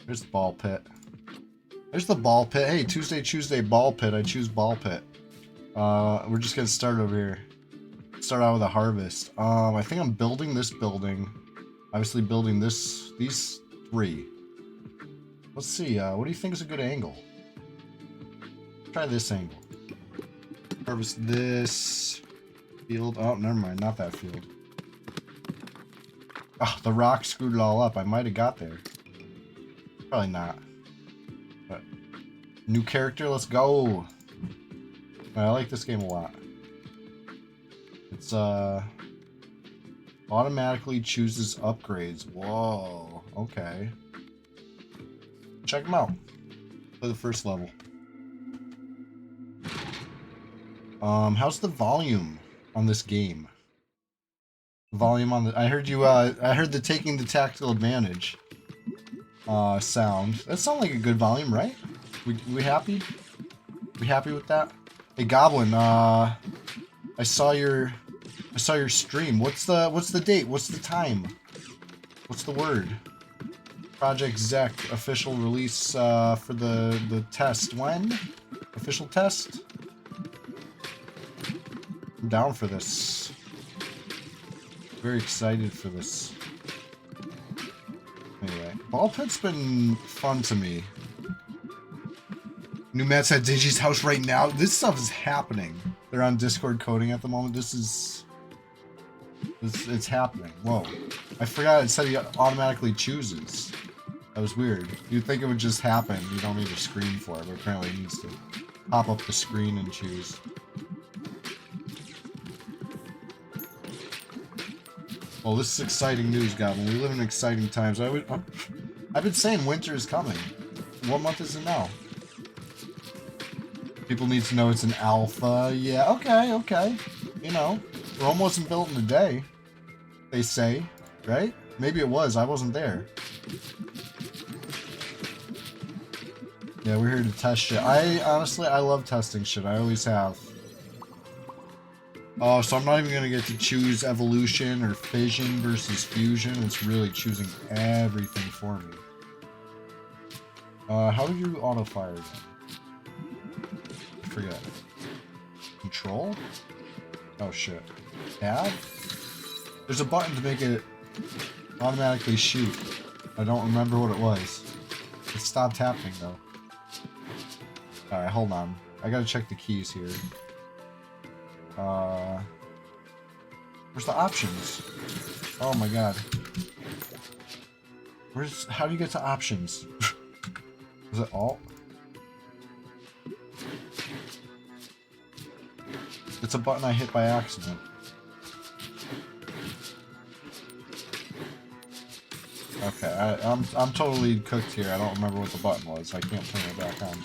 There's the ball pit. There's the ball pit. Hey, Tuesday ball pit. I choose ball pit. We're just gonna start over here. Start out with a harvest. I think I'm building this building. Obviously building these 3. Let's see, what do you think is a good angle? Try this angle. Harvest this field. Oh, never mind, not that field. Oh, the rock screwed it all up. I might have got there. Probably not. But new character, let's go. I like this game a lot. It's automatically chooses upgrades. Whoa, okay. Check them out. Play the first level. How's the volume on this game? Volume on the I heard the taking the tactical advantage sound. That sounds like a good volume, right? We happy? We happy with that? Hey Goblin, I saw your stream. What's the date? What's the time? What's the word? Project Zek official release for the test. When? Official test? I'm down for this. Very excited for this. Anyway, ball pit's been fun to me. New Matt's at Digi's house right now. This stuff is happening. They're on Discord coding at the moment. It's happening. Whoa. I forgot it said he automatically chooses. That was weird. You'd think it would just happen. You don't need a screen for it, but apparently it needs to pop up the screen and choose. Well, this is exciting news, Goblin. We live in exciting times. I've been saying winter is coming. What month is it now? People need to know it's an alpha. Yeah, okay. You know, Rome wasn't built in a day, they say, right? Maybe it was. I wasn't there. Yeah, we're here to test shit. Honestly, I love testing shit. I always have. Oh, so I'm not even going to get to choose evolution or fission versus fusion. It's really choosing everything for me. How do you auto-fire then? I forget. Control? Oh, shit. Tab? There's a button to make it automatically shoot. I don't remember what it was. It stopped happening, though. Alright, hold on. I gotta check the keys here. Where's the options? Oh my god. How do you get to options? Is it alt? It's a button I hit by accident. Okay, I'm totally cooked here. I don't remember what the button was. I can't turn it back on.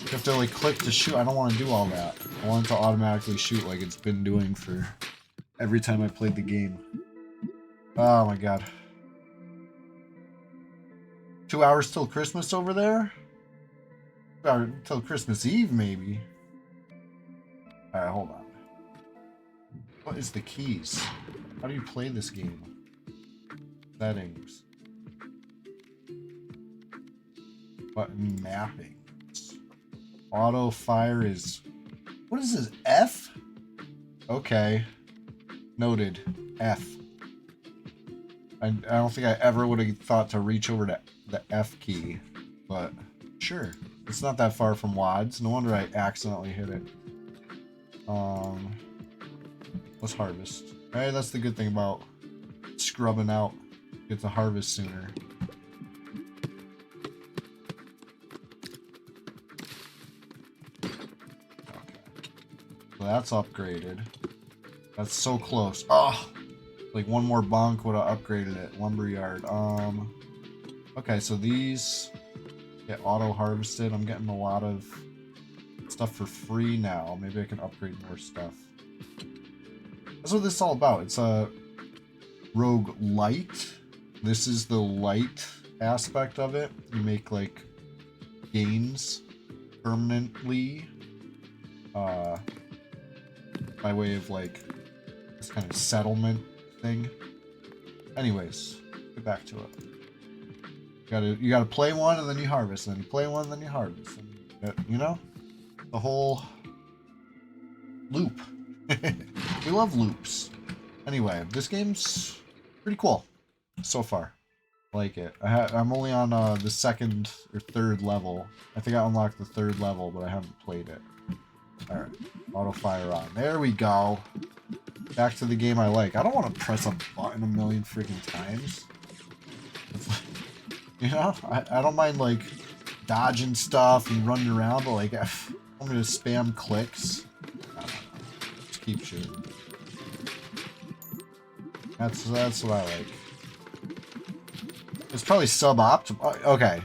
You have to like click to shoot. I don't want to do all that. I want it to automatically shoot like it's been doing for every time I played the game. Oh my god. 2 hours till Christmas over there? Or till Christmas Eve, maybe. Alright, hold on. What is the keys? How do you play this game? Settings. Button mapping. Auto fire is... What is this? F? Okay. Noted. F. I don't think I ever would have thought to reach over to the F key. But, sure. It's not that far from WADs. No wonder I accidentally hit it. Let's harvest. Alright, that's the good thing about scrubbing out. Get to harvest sooner. That's upgraded. That's so close. Oh! Like one more bunk would have upgraded it. Lumberyard. Okay, so these get auto-harvested. I'm getting a lot of stuff for free now. Maybe I can upgrade more stuff. That's what this is all about. It's a rogue light. This is the light aspect of it. You make like gains permanently. By way of like this kind of settlement thing. Anyways, get back to it. You gotta play one and then you harvest, and then you play one and then you harvest. And, you know, the whole loop. We love loops. Anyway, this game's pretty cool so far. I like it. I'm only on the second or third level. I think I unlocked the third level, but I haven't played it. All right, auto fire on. There we go. Back to the game I like. I don't want to press a button a million freaking times. You know, I don't mind like dodging stuff and running around, but like I'm gonna spam clicks. Just keep shooting. That's what I like. It's probably suboptimal. Okay,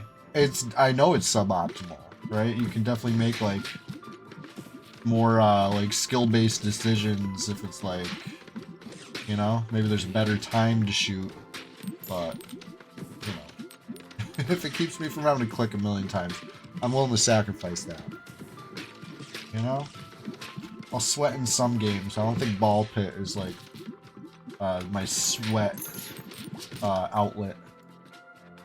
I know it's suboptimal, right? You can definitely make like more like skill-based decisions if it's like, you know, maybe there's a better time to shoot, but you know, if it keeps me from having to click a million times, I'm willing to sacrifice that. You know, I'll sweat in some games. I don't think ball pit is like my sweat outlet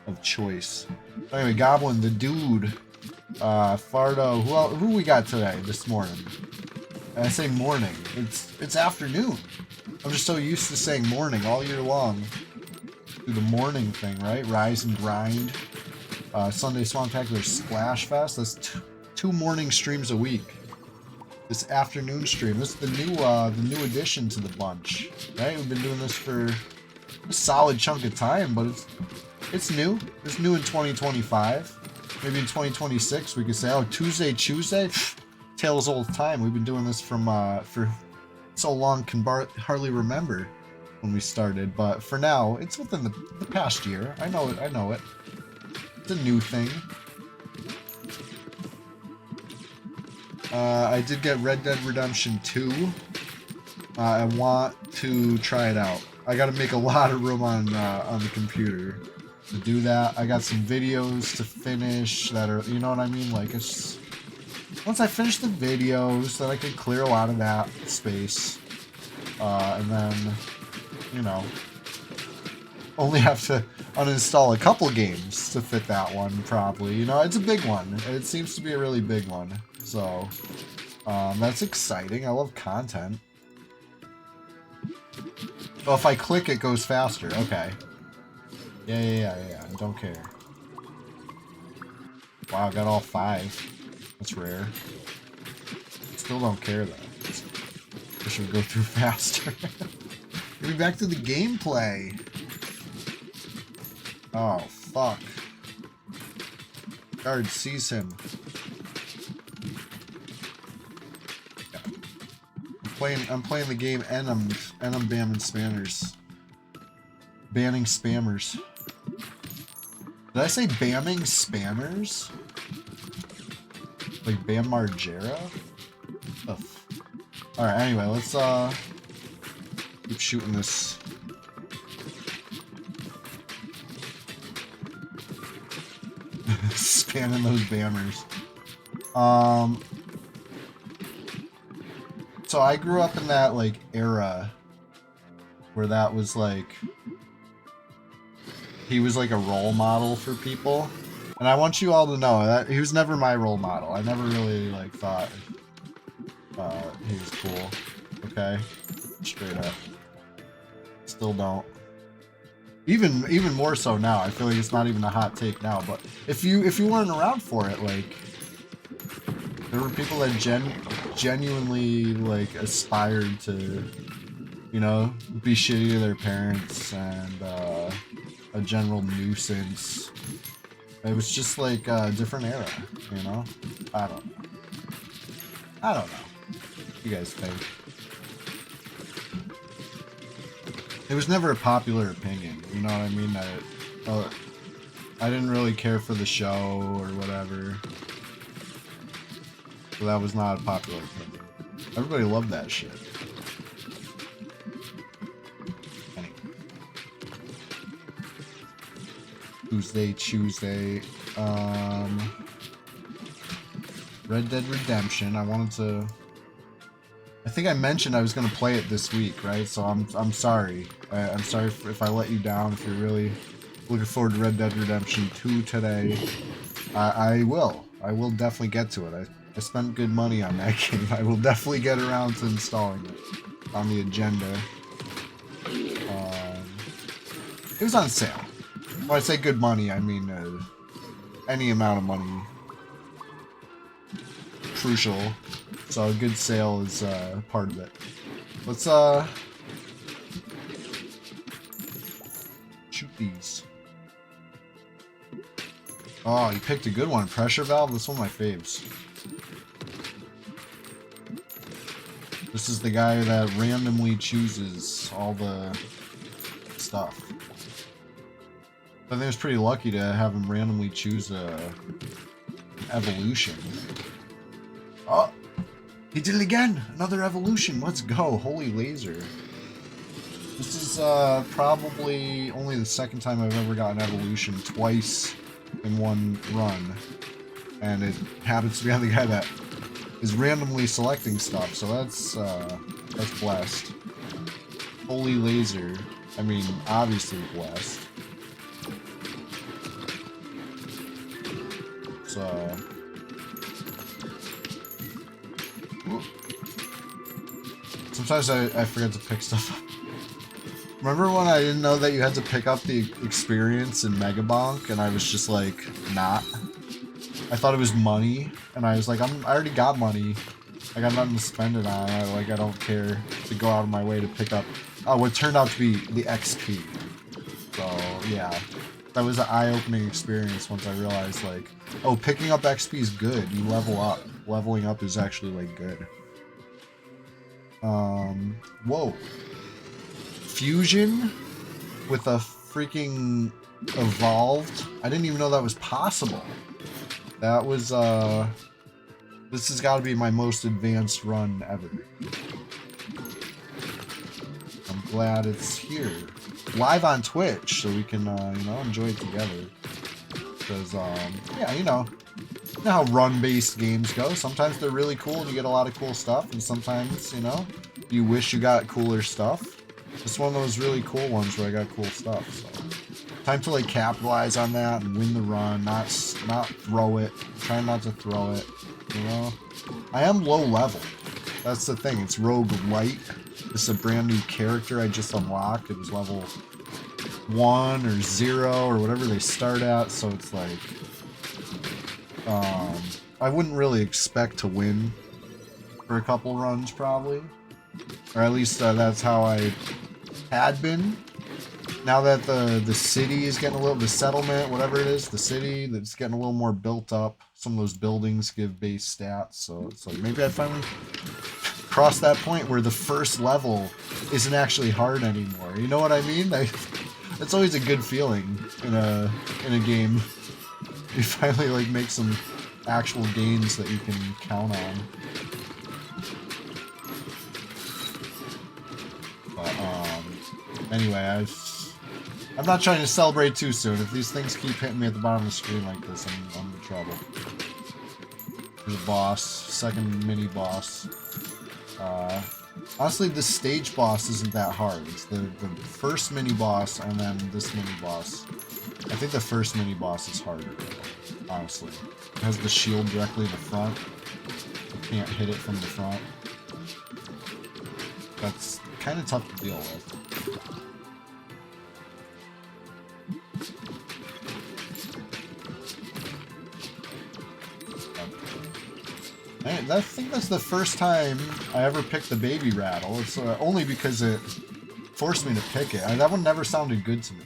of choice. Anyway, Goblin, the dude, Fardo, who we got today, this morning? And I say morning. It's afternoon. I'm just so used to saying morning all year long. Do the morning thing, right? Rise and grind. Sunday Swamptacular Splash Fest. That's two morning streams a week. This afternoon stream. This is the new addition to the bunch, right? We've been doing this for a solid chunk of time, but it's new. It's new in 2025. Maybe in 2026 we could say, oh, Tuesday. Tales old time. We've been doing this for so long, can hardly remember when we started. But for now, it's within the past year. I know it. It's a new thing. I did get Red Dead Redemption 2. I want to try it out. I got to make a lot of room on the computer to do that. I got some videos to finish that are, you know what I mean? Like, it's once I finish the videos, then I can clear a lot of that space, and then, you know, only have to uninstall a couple games to fit that one, probably. You know, it's a big one. It seems to be a really big one. So, that's exciting. I love content. Oh, if I click, it goes faster. Okay. Yeah. I don't care. Wow, I got all 5. That's rare. Still don't care, though. Wish it would go through faster. Getting back to the gameplay. Oh, fuck. Guard sees him. I'm playing the game and I'm banning spammers. Banning spammers. Did I say bamming spammers? Like Bam Margera? Oh. Alright, anyway, let's keep shooting this. Spamming those bammers. So I grew up in that like era where that was like he was like a role model for people. And I want you all to know that he was never my role model. I never really like thought he was cool. Okay? Straight up. Still don't. Even more so now. I feel like it's not even a hot take now, but if you weren't around for it, like there were people that genuinely like aspired to, you know, be shitty to their parents and a general nuisance. It was just like a different era, you know? I don't know. What do you guys think? It was never a popular opinion, you know what I mean? That I didn't really care for the show or whatever. So that was not a popular opinion. Everybody loved that shit. Anyway. CHEWSDAY. Red Dead Redemption. I think I mentioned I was gonna play it this week, right? So I'm sorry. I'm sorry if I let you down. If you're really Looking forward to Red Dead Redemption 2 today. I will. I will definitely get to it. I spent good money on that game. I will definitely get around to installing it on the agenda. It was on sale. When I say good money, I mean any amount of money. Crucial. So a good sale is part of it. Let's shoot these. Oh, you picked a good one. Pressure valve. That's one of my faves. This is the guy that randomly chooses all the stuff. I think it's pretty lucky to have him randomly choose a evolution. Oh, he did it again! Another evolution. Let's go. Holy laser. This is probably only the second time I've ever gotten evolution twice in one run. And it happens to be on the guy that is randomly selecting stuff, so that's blessed. Holy laser. I mean, obviously blessed. So sometimes I forget to pick stuff up. Remember when I didn't know that you had to pick up the experience in Mega Bonk, and I was just like, not? I thought it was money, and I was like, I already got money. I got nothing to spend it on. I don't care to go out of my way to pick up. Oh, what turned out to be the XP. So yeah, that was an eye-opening experience once I realized, like, oh, picking up XP is good. You level up. Leveling up is actually, like, good. Whoa. Fusion with a freaking evolved. I didn't even know that was possible. That was, this has got to be my most advanced run ever. I'm glad it's here. Live on Twitch, so we can, you know, enjoy it together. Because, yeah, you know how run-based games go. Sometimes they're really cool and you get a lot of cool stuff, and sometimes, you know, you wish you got cooler stuff. It's one of those really cool ones where I got cool stuff, so. Time to, like, capitalize on that and win the run, not throw it. Try not to throw it, you know? I am low level. That's the thing. It's Rogue Light. This is a brand new character I just unlocked. It was level 1 or 0 or whatever they start at, so it's like... I wouldn't really expect to win for a couple runs, probably. Or at least that's how I had been. Now that the city is getting a little, the settlement, whatever it is, the city that's getting a little more built up. Some of those buildings give base stats, so it's like maybe I finally crossed that point where the first level isn't actually hard anymore. You know what I mean? It's always a good feeling in a game. You finally like make some actual gains that you can count on. But anyway, I'm not trying to celebrate too soon. If these things keep hitting me at the bottom of the screen like this, I'm in trouble. There's a boss, second mini boss. Honestly, the stage boss isn't that hard. It's the first mini boss and then this mini boss. I think the first mini boss is harder, honestly. It has the shield directly in the front. You can't hit it from the front. That's kind of tough to deal with. I think that's the first time I ever picked the baby rattle. It's only because it forced me to pick it. That one never sounded good to me.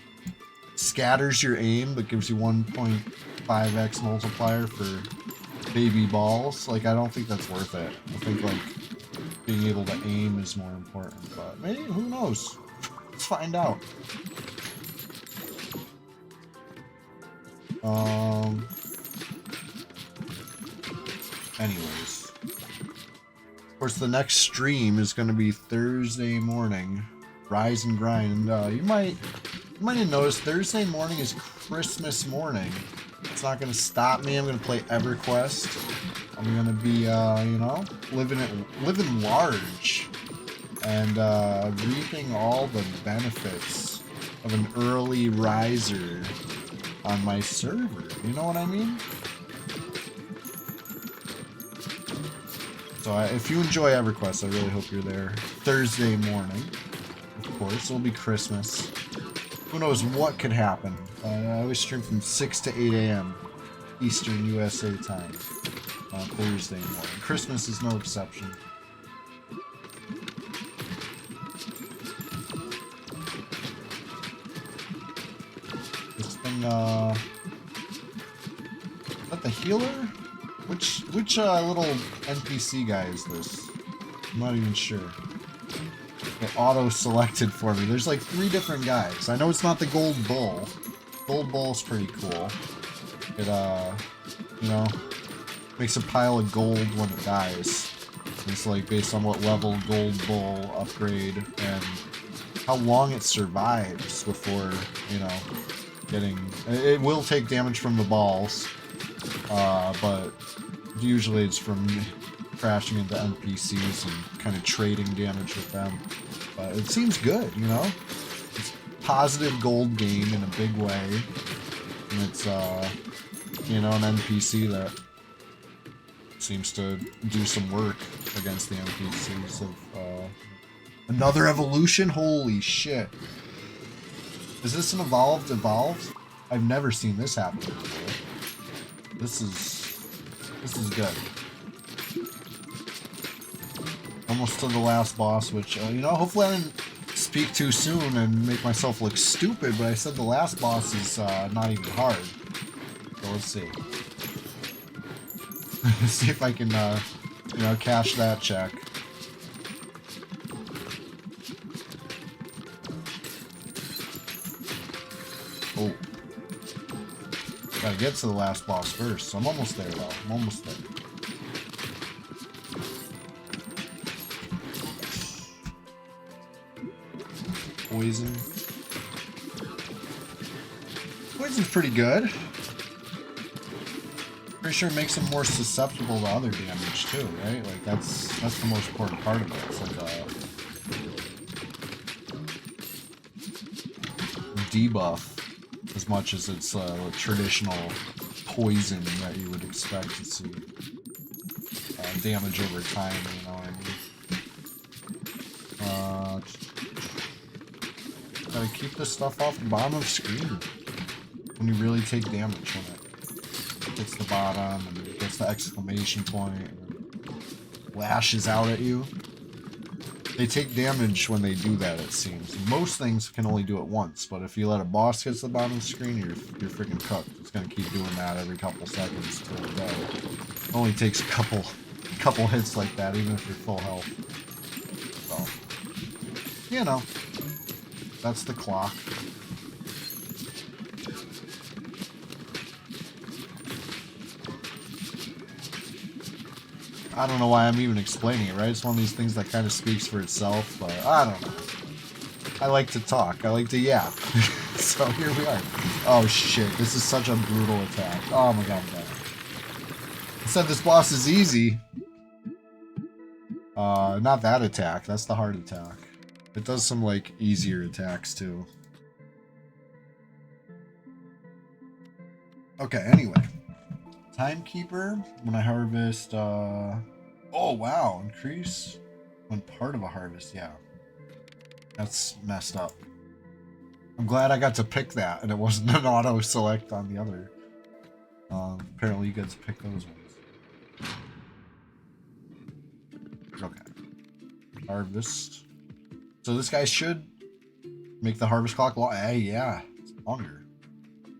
Scatters your aim, but gives you 1.5x multiplier for baby balls. Like, I don't think that's worth it. I think, like, being able to aim is more important. But maybe, who knows? Let's find out. Anyways. Of course, the next stream is going to be Thursday morning. Rise and grind. And you might have noticed Thursday morning is Christmas morning. It's not going to stop me. I'm going to play EverQuest. I'm going to be, you know, living large and reaping all the benefits of an early riser on my server. You know what I mean? So if you enjoy EverQuest, I really hope you're there. Thursday morning, of course. It'll be Christmas. Who knows what could happen. I always stream from 6 to 8 a.m. Eastern USA time on Thursday morning. Christmas is no exception. This thing, is that the healer? Which little NPC guy is this? I'm not even sure. It auto-selected for me. There's like 3 different guys. I know it's not the Gold Bull. Gold Bull's pretty cool. It, you know, makes a pile of gold when it dies. It's like based on what level Gold Bull upgrade and how long it survives before, you know, getting... It will take damage from the balls, but usually it's from crashing into NPCs and kind of trading damage with them. But it seems good, you know? It's positive gold gain in a big way. And it's, you know, an NPC that seems to do some work against the NPCs of, another evolution? Holy shit. Is this an evolved? I've never seen this happen before. This is good. Almost to the last boss, which, you know, hopefully I didn't speak too soon and make myself look stupid, but I said the last boss is not even hard. So let's see. See if I can, you know, cash that check. Oh. Gotta get to the last boss first, so I'm almost there, though. I'm almost there. Poison. Poison's pretty good. Pretty sure it makes them more susceptible to other damage too, right? Like that's the most important part of it. It's like a debuff as much as it's a traditional poison that you would expect to see. Damage over time, you know what I mean? Gotta keep this stuff off the bottom of the screen when you really take damage when it hits the bottom and it gets the exclamation point and lashes out at you. They take damage when they do that, it seems. Most things can only do it once, but if you let a boss hit the bottom of the screen, you're freaking cooked. It's gonna keep doing that every couple seconds till it dies. It only takes a couple hits like that, even if you're full health. So, you know. That's the clock. I don't know why I'm even explaining it, right? It's one of these things that kind of speaks for itself, but I don't know. I like to talk. I like to yap. So here we are. Oh shit, this is such a brutal attack. Oh my god, man. I said this boss is easy. Not that attack. That's the hard attack. It does some, like, easier attacks, too. Okay, anyway. Timekeeper, when I harvest, oh, wow, increase when part of a harvest, yeah. That's messed up. I'm glad I got to pick that, and it wasn't an auto-select on the other. Apparently you get to pick those ones. Okay. Harvest. So this guy should make the harvest clock long. Hey, yeah, it's longer.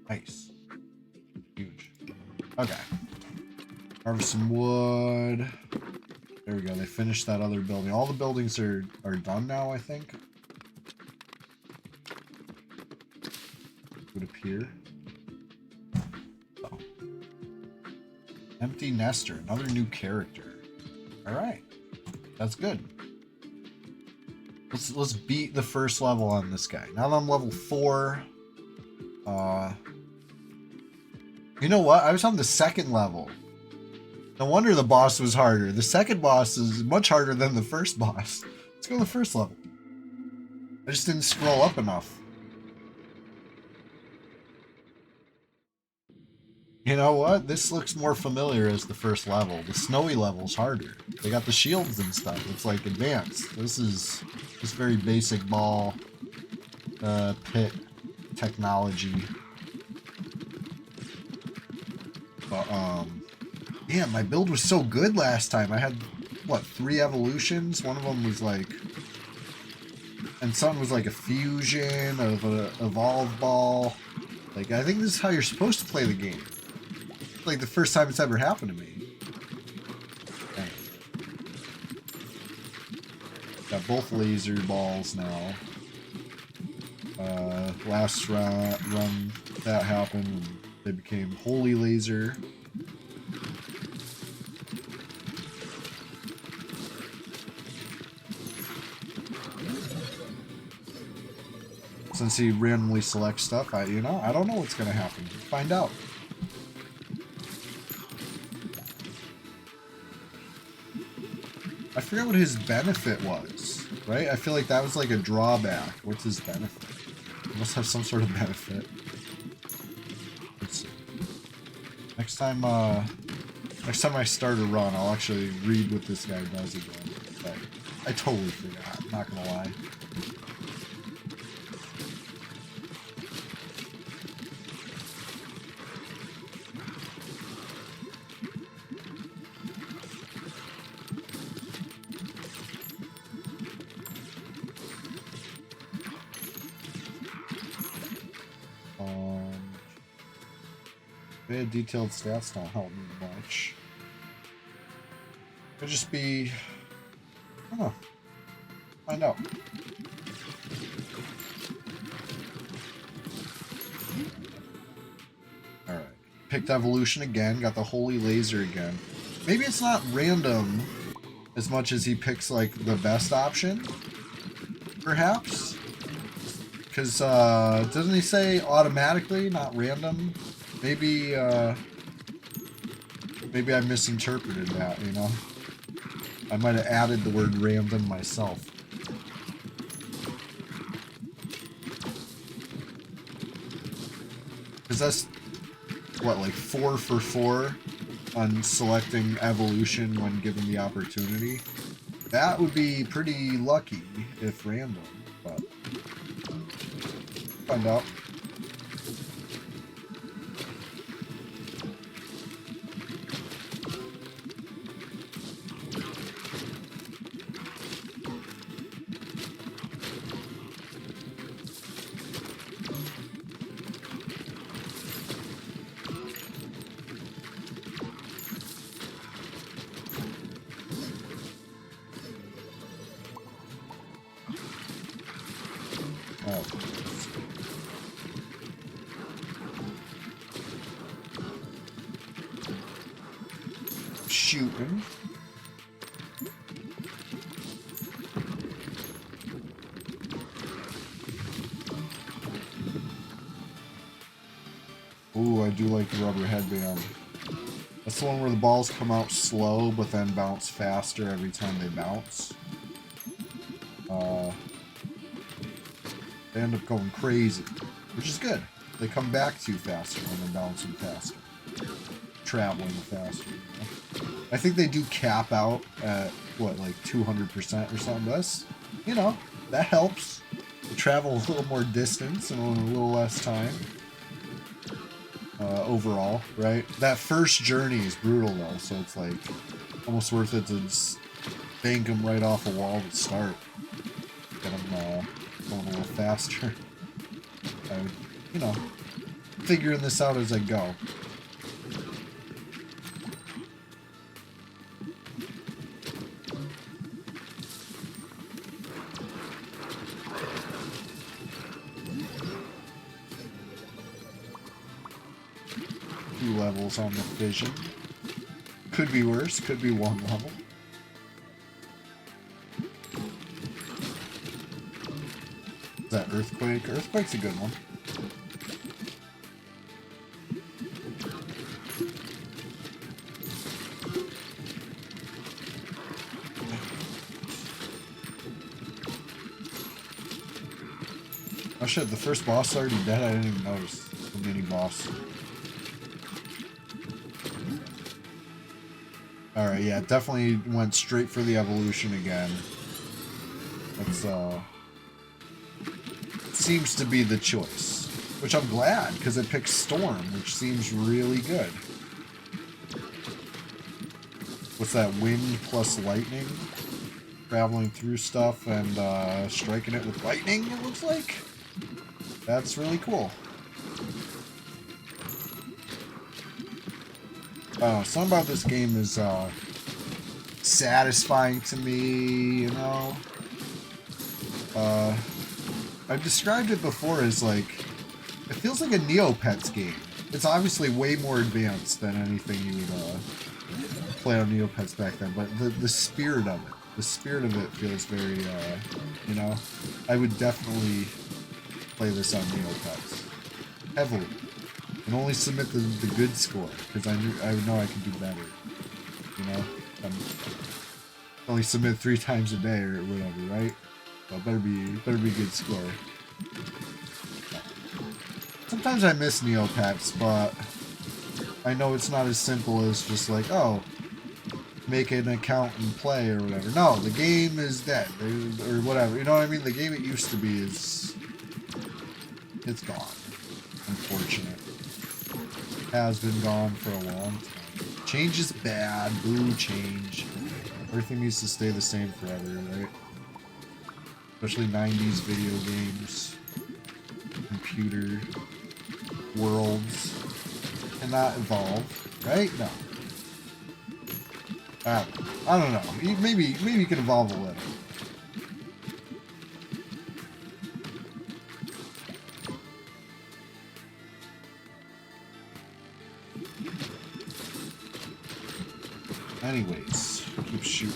Nice. Huge. Okay. Harvest some wood. There we go. They finished that other building. All the buildings are done now, I think. Would appear. Oh. Empty nester. Another new character. All right. That's good. Let's beat the first level on this guy. Now that I'm level 4, you know what? I was on the second level. No wonder the boss was harder. The second boss is much harder than the first boss. Let's go to the first level. I just didn't scroll up enough. You know what? This looks more familiar as the first level. The snowy level's harder. They got the shields and stuff. It's like advanced. This is just very basic ball pit technology. But yeah, my build was so good last time. I had what, 3 evolutions? One of them was like, and some was like a fusion of a evolve ball. Like, I think this is how you're supposed to play the game. It's like the first time it's ever happened to me. Dang. Got both laser balls now. Last run that happened and they became holy laser. Since he randomly selects stuff, I don't know what's gonna happen. Find out. I forget what his benefit was, right? I feel like that was like a drawback. What's his benefit? He must have some sort of benefit. Let's see. Next time I start a run, I'll actually read what this guy does again. But I totally forgot, not gonna lie. Detailed stats don't help me much. Could just be, find out. Alright. Picked evolution again, got the holy laser again. Maybe it's not random as much as he picks like the best option, perhaps? Because doesn't he say automatically, not random? Maybe I misinterpreted that, you know? I might have added the word random myself. Because that's, what, like 4 for 4 on selecting evolution when given the opportunity? That would be pretty lucky if random, but find out. 'em. Ooh, I do like the rubber headband. That's the one where the balls come out slow, but then bounce faster every time they bounce. They end up going crazy, which is good. They come back to you faster when they're bouncing faster. Traveling faster. You know? I think they do cap out at, what, like 200% or something. That's, you know, that helps. They travel a little more distance in a little less time. Overall, right? That first journey is brutal though, so it's like almost worth it to just bank them right off a wall to start. Get them going a little faster. I'm, you know, figuring this out as I go. Levels on the vision. Could be worse, could be 1 level. Is that Earthquake? Earthquake's a good one. Oh shit, the first boss is already dead? I didn't even notice. The mini boss. Alright, yeah, definitely went straight for the evolution again. That's, seems to be the choice. Which I'm glad, because it picks Storm, which seems really good. What's that, wind plus lightning? Traveling through stuff and striking it with lightning, it looks like? That's really cool. Something about this game is satisfying to me, you know? I've described it before as like, it feels like a Neopets game. It's obviously way more advanced than anything you would play on Neopets back then, but the spirit of it feels very, you know, I would definitely play this on Neopets. Heavily. And only submit the good score, because I know I can do better. You know? Only submit 3 times a day or whatever, right? So better be good score. Sometimes I miss Neopets, but I know it's not as simple as just like, oh, make an account and play or whatever. No, the game is dead or whatever. You know what I mean? The game it used to be it's gone. Unfortunate. Has been gone for a long time. Change is bad. Boo, change. Everything needs to stay the same forever, right? Especially 90s video games. Computer worlds cannot evolve, right? No. I don't know. Maybe you can evolve a little. Anyways, keep shooting.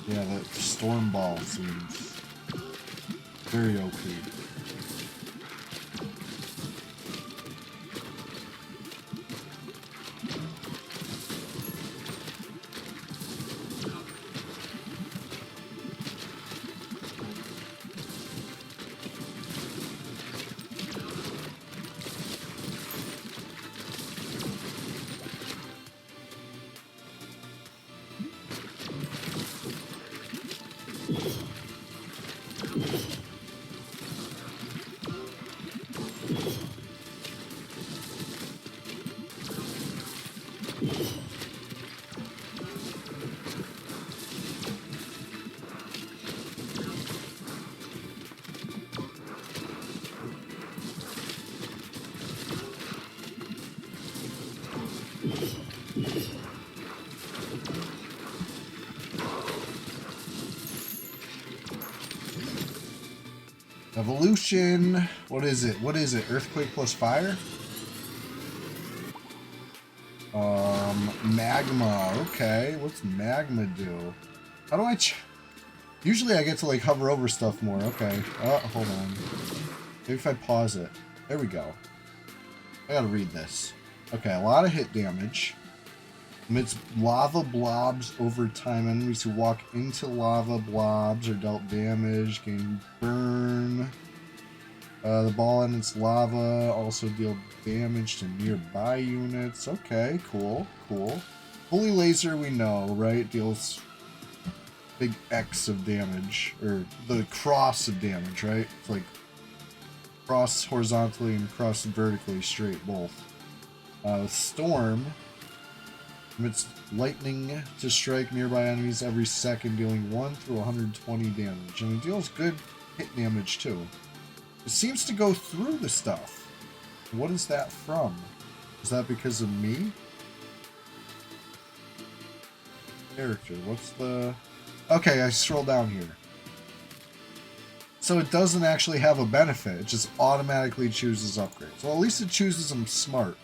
Yeah, that storm ball seems very OP. Evolution. What is it? What is it? Earthquake plus fire? Magma. Okay. What's magma do? How do I usually I get to like hover over stuff more. Okay. Oh, hold on. Maybe if I pause it. There we go. I gotta read this. Okay, a lot of hit damage. Emits lava blobs over time. Enemies who walk into lava blobs are dealt damage, gain burn. The ball and its lava also deal damage to nearby units. Okay, cool, cool. Holy laser we know, right? Deals big X of damage, or the cross of damage, right? It's like cross horizontally and cross vertically, straight both. Storm emits lightning to strike nearby enemies every second, dealing 1 through 120 damage, and it deals good hit damage too. It seems to go through the stuff. What is that from? Is that because of me? Character, what's the... Okay, I scroll down here. So it doesn't actually have a benefit, it just automatically chooses upgrades. Well, at least it chooses them smart.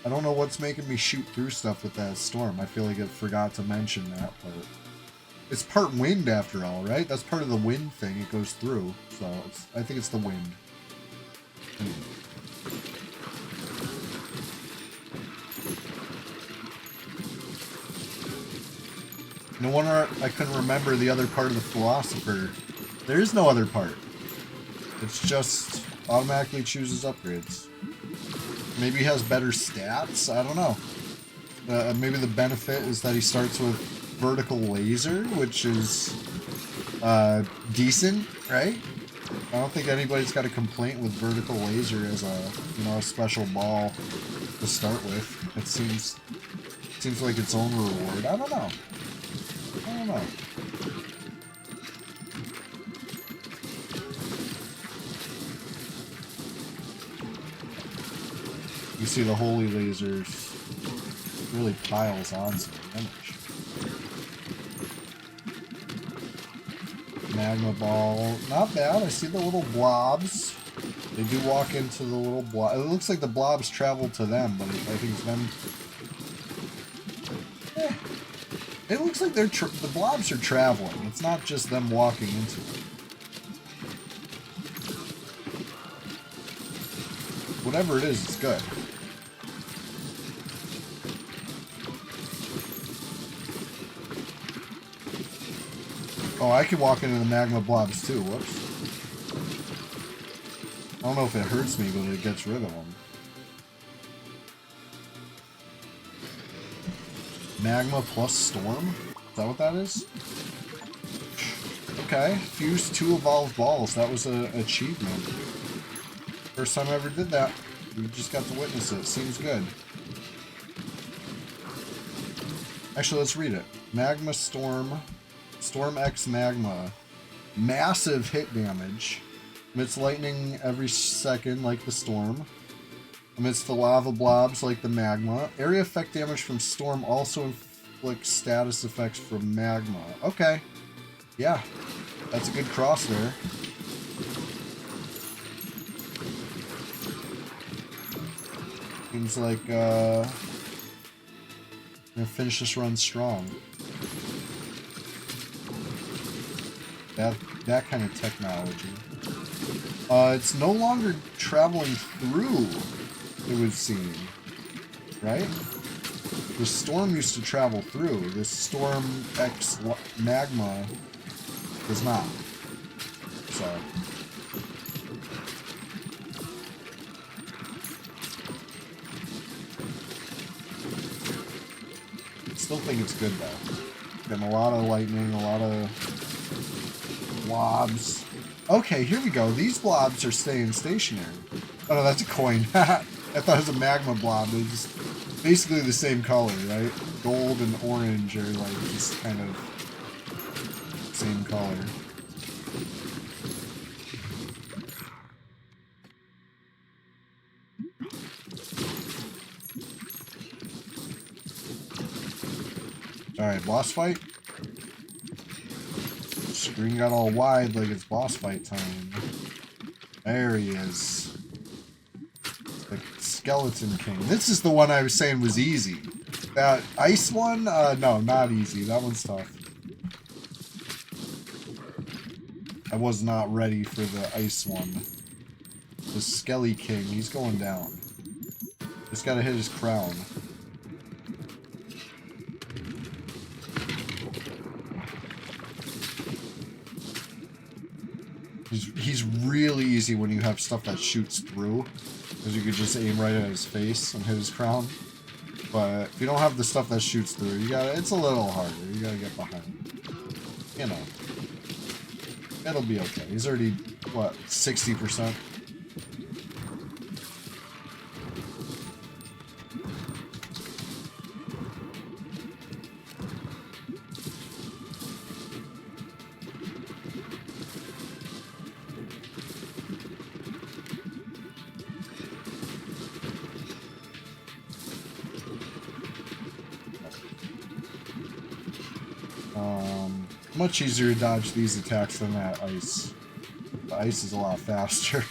I don't know what's making me shoot through stuff with that storm. I feel like it forgot to mention that part. It's part wind after all, right? That's part of the wind thing. It goes through. So I think it's the wind. No wonder I couldn't remember the other part of the philosopher. There is no other part. It's just automatically chooses upgrades. Maybe he has better stats? I don't know. Maybe the benefit is that he starts with vertical laser, which is decent, right? I don't think anybody's got a complaint with vertical laser as a, you know, a special ball to start with. It seems like its own reward. I don't know. I don't know. You see the holy lasers really piles on some damage. Magma ball, not bad. I see the little blobs. They do walk into the little blob. It looks like the blobs travel to them, but I think it's them. It looks like the blobs are traveling. It's not just them walking into it. Whatever it is, it's good. Oh, I can walk into the magma blobs too. Whoops. I don't know if it hurts me, but it gets rid of them. Magma plus storm? Is that what that is? Okay. Fuse 2 evolved balls. That was an achievement. First time I ever did that. We just got to witness it. Seems good. Actually, let's read it. Magma storm. Storm X magma. Massive hit damage. Emits lightning every second like the storm. Amidst the lava blobs like the magma. Area effect damage from storm also inflicts status effects from magma. Okay. Yeah. That's a good cross there. Seems like I'm gonna finish this run strong. That kind of technology. It's no longer traveling through, it would seem. Right? The storm used to travel through. This Storm X magma does not. So. Still think it's good though. Getting a lot of lightning, a lot of blobs. Okay, here we go. These blobs are staying stationary. Oh no, that's a coin. I thought it was a magma blob. They're just basically the same color, right? Gold and orange are like just kind of same color. Alright, boss fight. Screen got all wide like it's boss fight time. There he is. The Skeleton King. This is the one I was saying was easy. That ice one? No, not easy. That one's tough. I was not ready for the ice one. The Skelly King, he's going down. Just gotta hit his crown. He's really easy when you have stuff that shoots through, because you could just aim right at his face and hit his crown. But if you don't have the stuff that shoots through, it's a little harder. You gotta get behind. You know. It'll be okay. He's already, what, 60%? Much easier to dodge these attacks than that ice. The ice is a lot faster.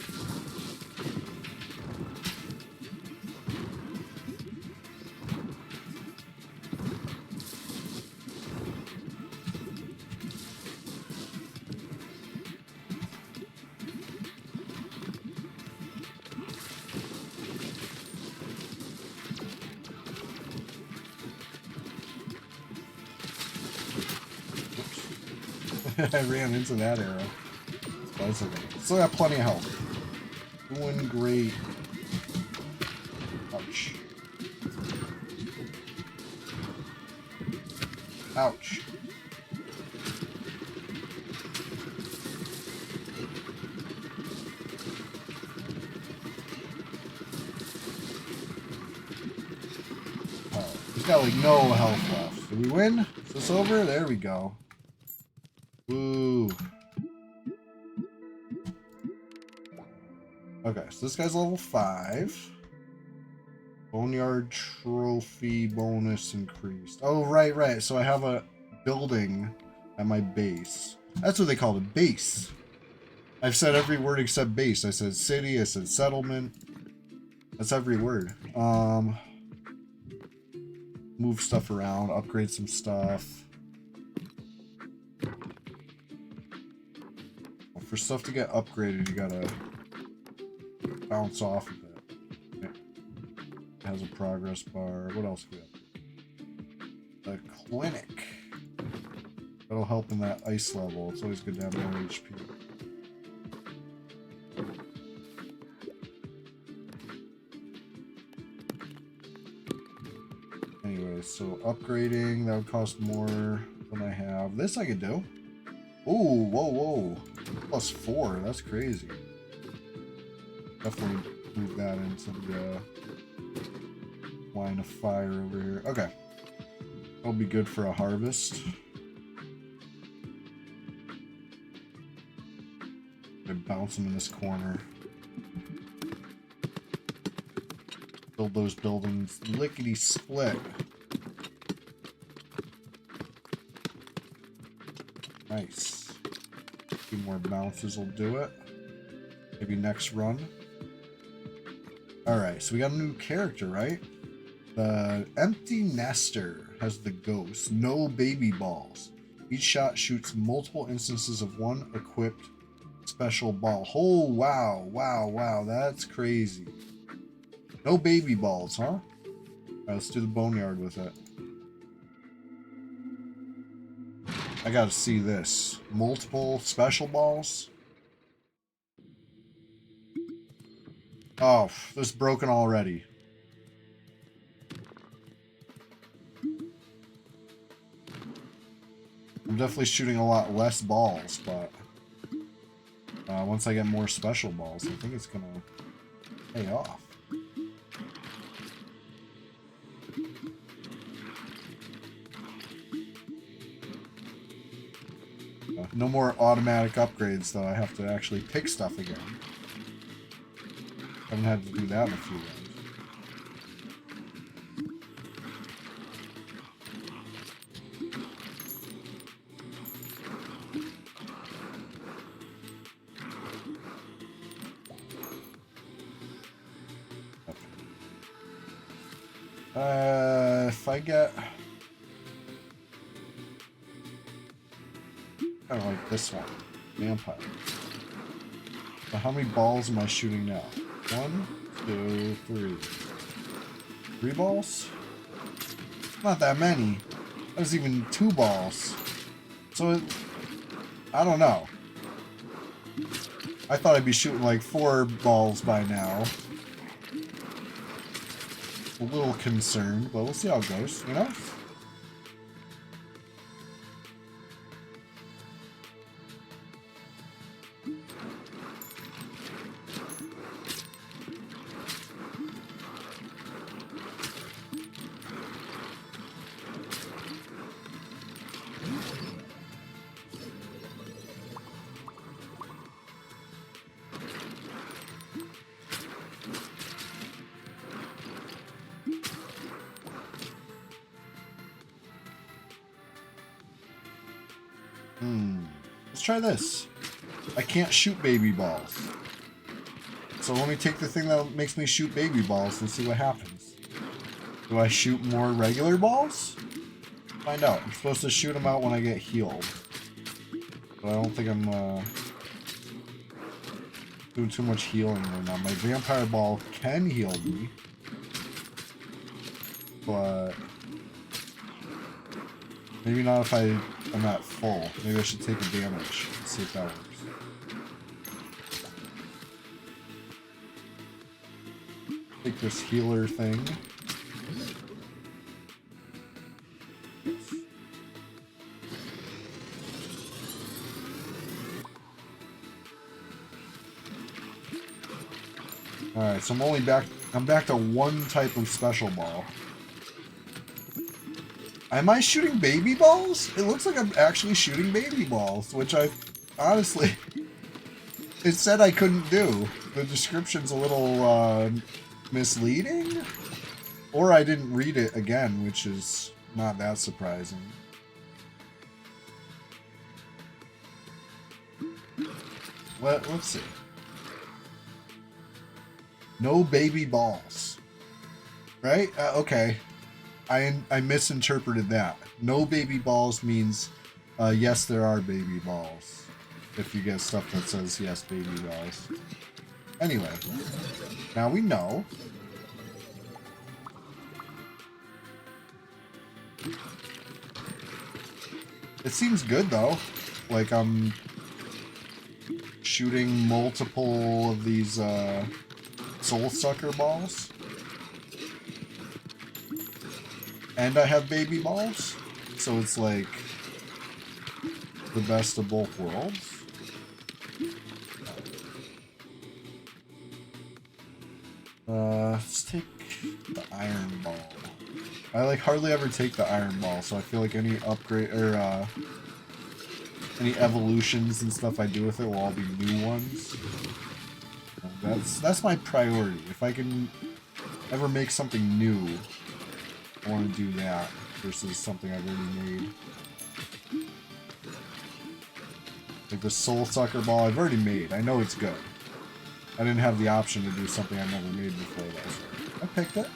I ran into that arrow. That's okay. Still got plenty of health. Doing great. Ouch. Ouch. He's got like no health left. Did we win? Is this over? There we go. Woo. Okay, so this guy's level 5. Boneyard trophy bonus increased. Oh, right. So I have a building at my base. That's what they call it, base. I've said every word except base. I said city, I said settlement. That's every word. Move stuff around, upgrade some stuff. Well, for stuff to get upgraded, you gotta bounce off of it. Okay. It has a progress bar. What else do we have? The clinic. That'll help in that ice level. It's always good to have more HP. Anyway, so upgrading, that would cost more than I have. This I could do. Ooh, whoa. +4, that's crazy. Definitely move that into the line of fire over here. Okay. That'll be good for a harvest. I bounce them in this corner. Build those buildings lickety split. Nice. A few more bounces will do it. Maybe next run. Alright, so we got a new character, right? The Empty Nester has the ghost. No baby balls. Each shot shoots multiple instances of one equipped special ball. Oh, wow. That's crazy. No baby balls, huh? Alright, let's do the boneyard with it. I gotta see this. Multiple special balls? Oh, this is broken already. I'm definitely shooting a lot less balls, but once I get more special balls, I think it's gonna pay off. No more automatic upgrades, though. I have to actually pick stuff again. Haven't had to do that in a few rounds. If I get kind of like this one, vampire. So how many balls am I shooting now? 1, 2, 3. 3 balls? Not that many. That was even 2 balls. So I don't know. I thought I'd be shooting like 4 balls by now. A little concerned, but we'll see how it goes, you know? Let's try this. I can't shoot baby balls. So let me take the thing that makes me shoot baby balls and see what happens. Do I shoot more regular balls? Find out. I'm supposed to shoot them out when I get healed. But I don't think I'm doing too much healing right now. My vampire ball can heal me. But Maybe not if I'm at full. Maybe I should take a damage. Let's see if that works. Take this healer thing. Alright, so I'm back to one type of special ball. Am I shooting baby balls? It looks like I'm actually shooting baby balls, which I honestly, it said I couldn't do. The description's a little misleading, or I didn't read it again, which is not that surprising. Let's see. No baby balls. Right? Okay. I misinterpreted that. No baby balls means yes, there are baby balls. If you get stuff that says yes, baby balls. Anyway, now we know. It seems good though. Like I'm shooting multiple of these soul sucker balls. And I have baby balls, so it's like the best of both worlds. Let's take the iron ball. I like hardly ever take the iron ball, so I feel like any upgrade or any evolutions and stuff I do with it will all be new ones. That's my priority. If I can ever make something new, I want to do that versus something I've already made. Like the soul sucker ball I've already made. I know it's good. I didn't have the option to do something I've never made before though. I picked it.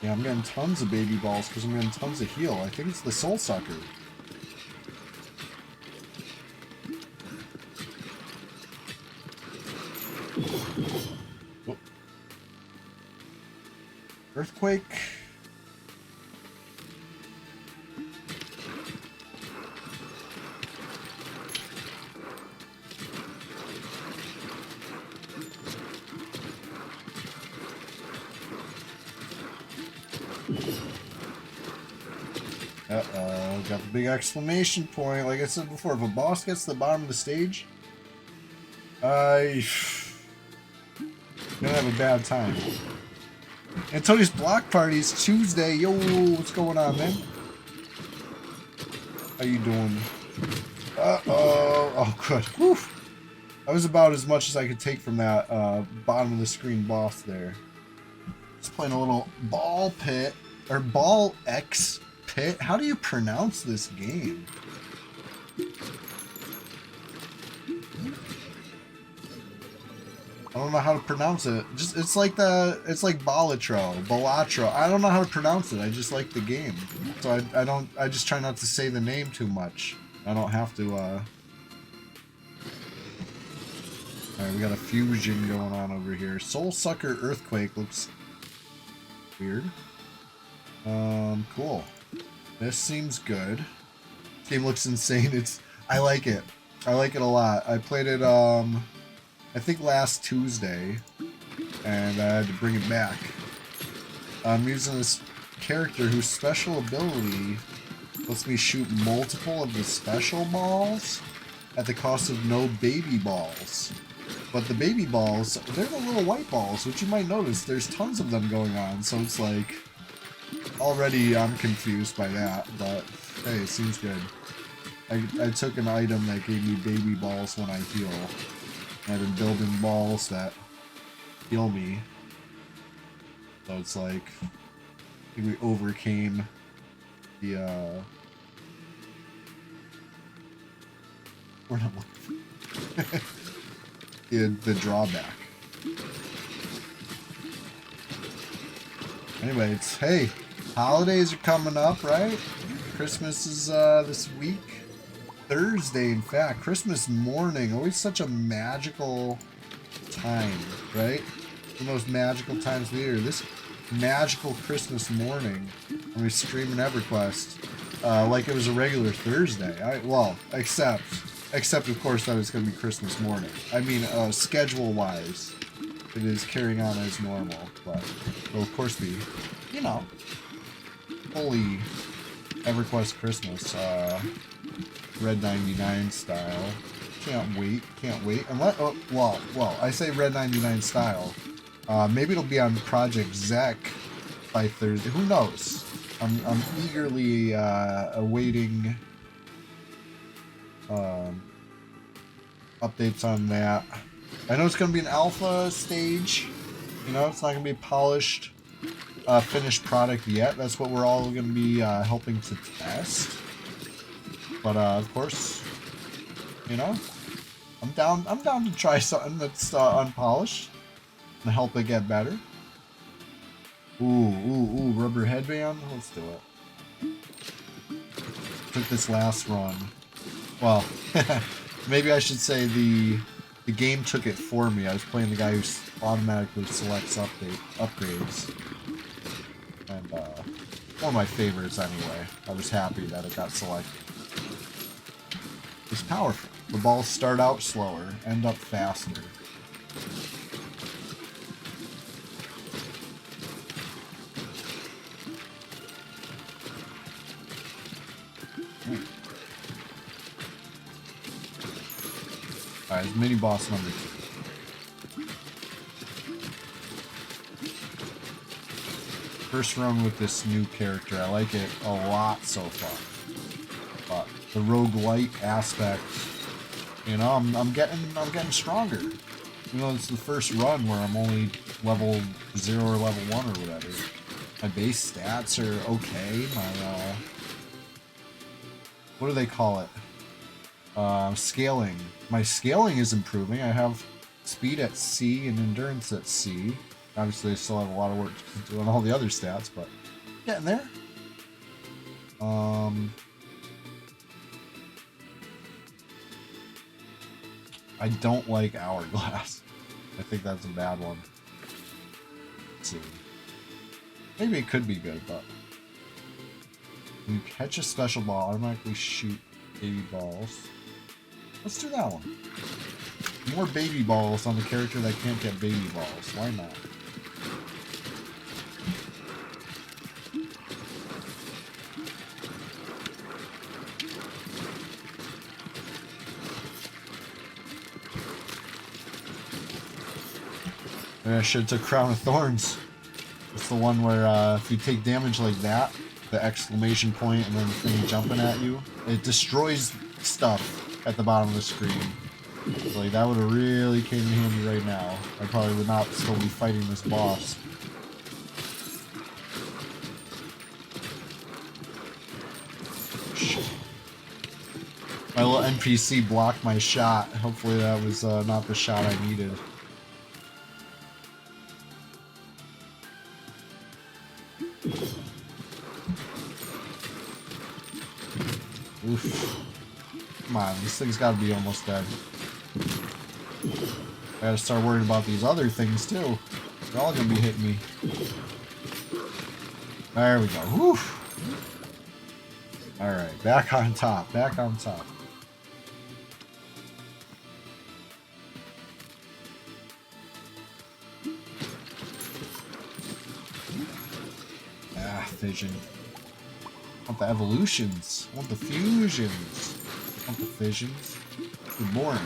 Yeah, I'm getting tons of baby balls because I'm getting tons of heal. I think it's the soul sucker. Oh. Earthquake. Uh-oh, got the big exclamation point. Like I said before, if a boss gets to the bottom of the stage, you're gonna have a bad time. Antonio's block parties Tuesday. Yo, what's going on, man? How you doing? Uh-oh. Oh, good. Whew. That was about as much as I could take from that bottom of the screen boss there. Just playing a little ball pit, or ball X pit. How do you pronounce this game? I don't know how to pronounce it. Just it's like Balatro. I don't know how to pronounce it. I just like the game. So I just try not to say the name too much. I don't have to Alright, we got a fusion going on over here. Soul Sucker Earthquake looks weird. Cool. This seems good. This game looks insane. I like it. I like it a lot. I played it I think last Tuesday, and I had to bring it back. I'm using this character whose special ability lets me shoot multiple of the special balls at the cost of no baby balls. But the baby balls, they're the little white balls, which you might notice there's tons of them going on, so it's like, already I'm confused by that, but hey, it seems good. I took an item that gave me baby balls when I heal. I've been building balls that heal me. So it's like, I think we overcame the, we're not looking for the drawback. Anyway, hey, holidays are coming up, right? Christmas is this week. Thursday, in fact. Christmas morning. Always such a magical time, right? The most magical times of the year. This magical Christmas morning when we stream an EverQuest, like it was a regular Thursday. Well, except of course that it's going to be Christmas morning. I mean, schedule-wise, it is carrying on as normal, but it'll of course be, you know, fully EverQuest Christmas, Red 99 style. Can't wait. Unless, well, I say Red 99 style. Maybe it'll be on Project Zek by Thursday. Who knows? I'm eagerly awaiting updates on that. I know it's going to be an alpha stage. You know, it's not going to be a polished, finished product yet. That's what we're all going to be helping to test. But of course, you know, I'm down to try something that's unpolished and help it get better. Ooh, rubber headband. Let's do it. Took this last run. Well, maybe I should say the game took it for me. I was playing the guy who automatically selects upgrades. And one of my favorites anyway. I was happy that it got selected. It's powerful. The balls start out slower, end up faster. Alright, mini boss number 2. First run with this new character. I like it a lot so far. But the roguelite aspect, you know, I'm getting stronger. You know, it's the first run where I'm only level 0 or level 1 or whatever. My base stats are okay. My what do they call it? Scaling. My scaling is improving. I have speed at C and endurance at C. Obviously, I still have a lot of work to do on all the other stats, but getting there. I don't like Hourglass. I think that's a bad one. Let's see. Maybe it could be good, but when you catch a special ball, automatically shoot baby balls. Let's do that one. More baby balls on the character that can't get baby balls. Why not? Maybe I should have took Crown of Thorns. It's the one where if you take damage like that, the exclamation point and then the thing jumping at you, it destroys stuff at the bottom of the screen. So, like, that would have really came in handy right now. I probably would not still be fighting this boss. My little NPC blocked my shot. Hopefully that was not the shot I needed. Oof. Come on, this thing's gotta be almost dead. I gotta start worrying about these other things too. They're all gonna be hitting me. There we go. Whew. Alright, back on top. Back on top. Ah, vision. I want the evolutions. I want the fusions. I want the fissions. Good morning.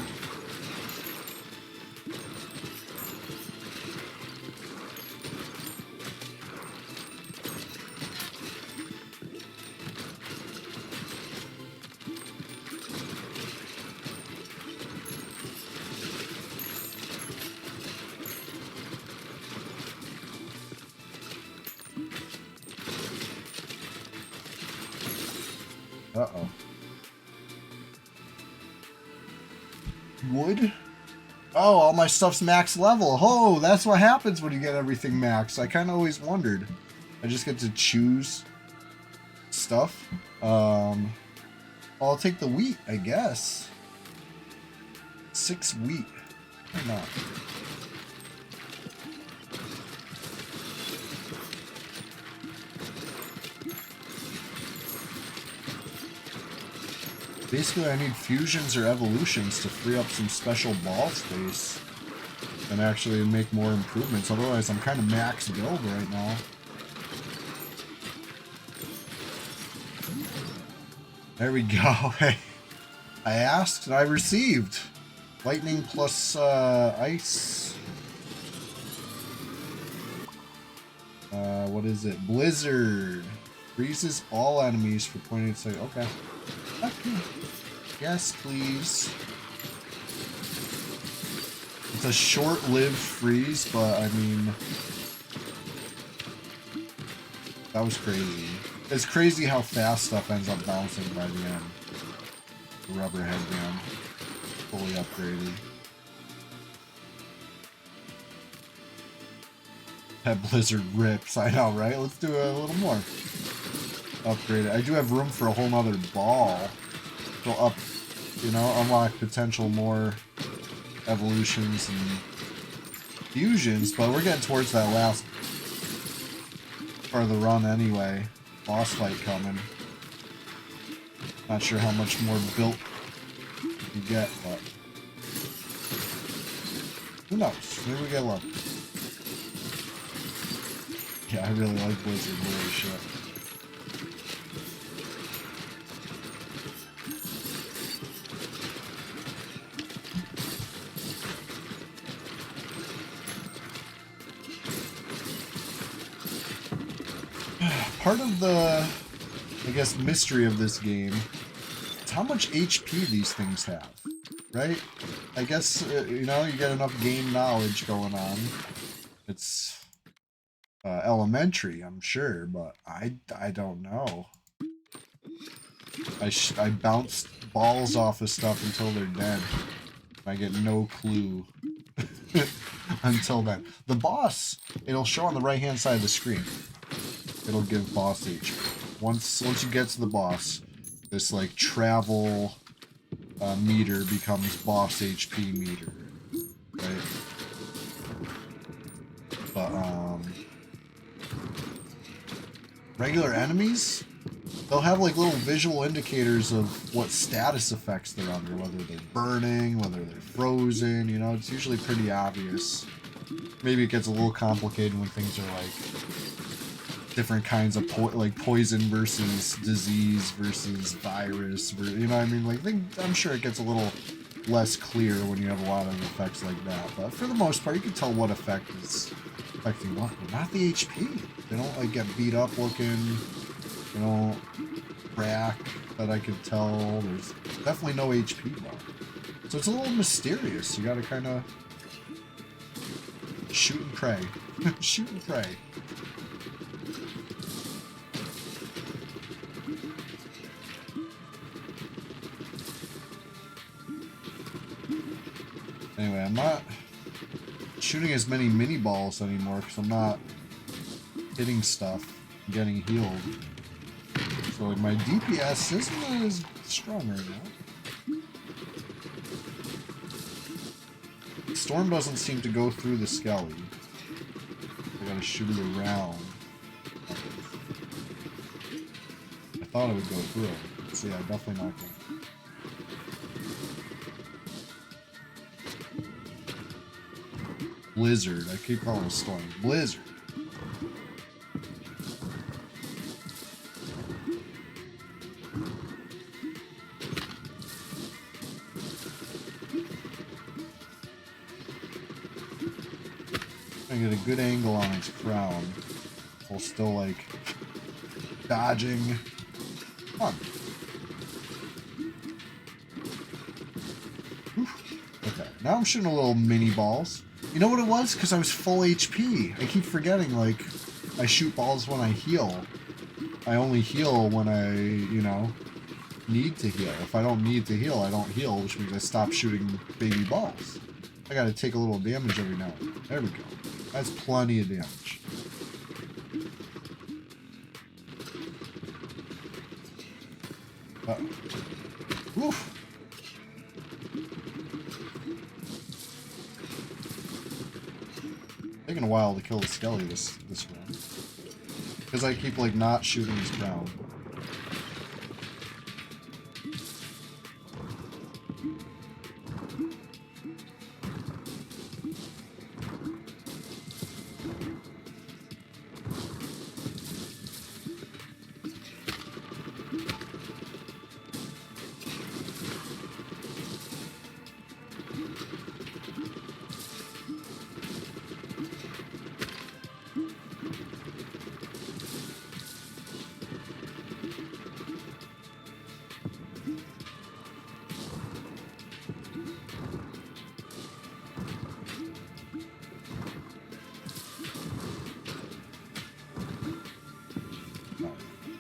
Uh-oh. Wood? Oh, all my stuff's max level. Oh, that's what happens when you get everything max. I kind of always wondered. I just get to choose stuff. I'll take the wheat, I guess. 6 wheat. Why not? Basically, I need fusions or evolutions to free up some special ball space and actually make more improvements. Otherwise, I'm kind of max build right now. There we go. Hey, I asked and I received. Lightning plus ice. What is it? Blizzard. Freezes all enemies for 28 seconds. Okay. Okay. Yes, please. It's a short-lived freeze, but I mean, that was crazy. It's crazy how fast stuff ends up bouncing by the end. The rubber headband, fully upgraded. That Blizzard rips. I know, right? Let's do a little more. Upgrade it. I do have room for a whole nother ball. So up, you know, unlock potential more evolutions and fusions, but we're getting towards that last part of the run anyway. Boss fight coming. Not sure how much more built you get, but who knows? Maybe we get lucky. Yeah, I really like Blizzard. Holy shit. Part of the, I guess, mystery of this game is how much HP these things have, right? I guess, you know, you get enough game knowledge going on. It's elementary, I'm sure, but I don't know. I bounce balls off of stuff until they're dead. I get no clue until then. The boss, it'll show on the right-hand side of the screen. It'll give boss HP. Once you get to the boss, this like travel meter becomes boss HP meter, right? But regular enemies, they'll have like little visual indicators of what status effects they're under, whether they're burning, whether they're frozen. You know, it's usually pretty obvious. Maybe it gets a little complicated when things are like different kinds of poison versus disease versus virus, you know what I mean? Like, I'm sure it gets a little less clear when you have a lot of effects like that, but for the most part, you can tell what effect is affecting what, but not the HP. They don't, like, get beat up looking, you know, crack that I could tell. There's definitely no HP bar. So it's a little mysterious. You gotta kind of shoot and pray. Shoot and pray. Anyway, I'm not shooting as many mini balls anymore because I'm not hitting stuff and getting healed. So like, my DPS isn't as strong right now. Storm doesn't seem to go through the skelly. I gotta shoot it around. I thought it would go through it. So yeah, definitely not going. Blizzard. I keep calling it Storm. Blizzard. I get a good angle on its crown while still, like, dodging. Come on. Okay, now I'm shooting a little mini balls. You know what it was? Because I was full HP. I keep forgetting, like, I shoot balls when I heal. I only heal when I, you know, need to heal. If I don't need to heal, I don't heal, which means I stop shooting baby balls. I gotta take a little damage every now and then. There we go. That's plenty of damage. Oof. Taking a while to kill the skelly this round. Because I keep, like, not shooting his crown.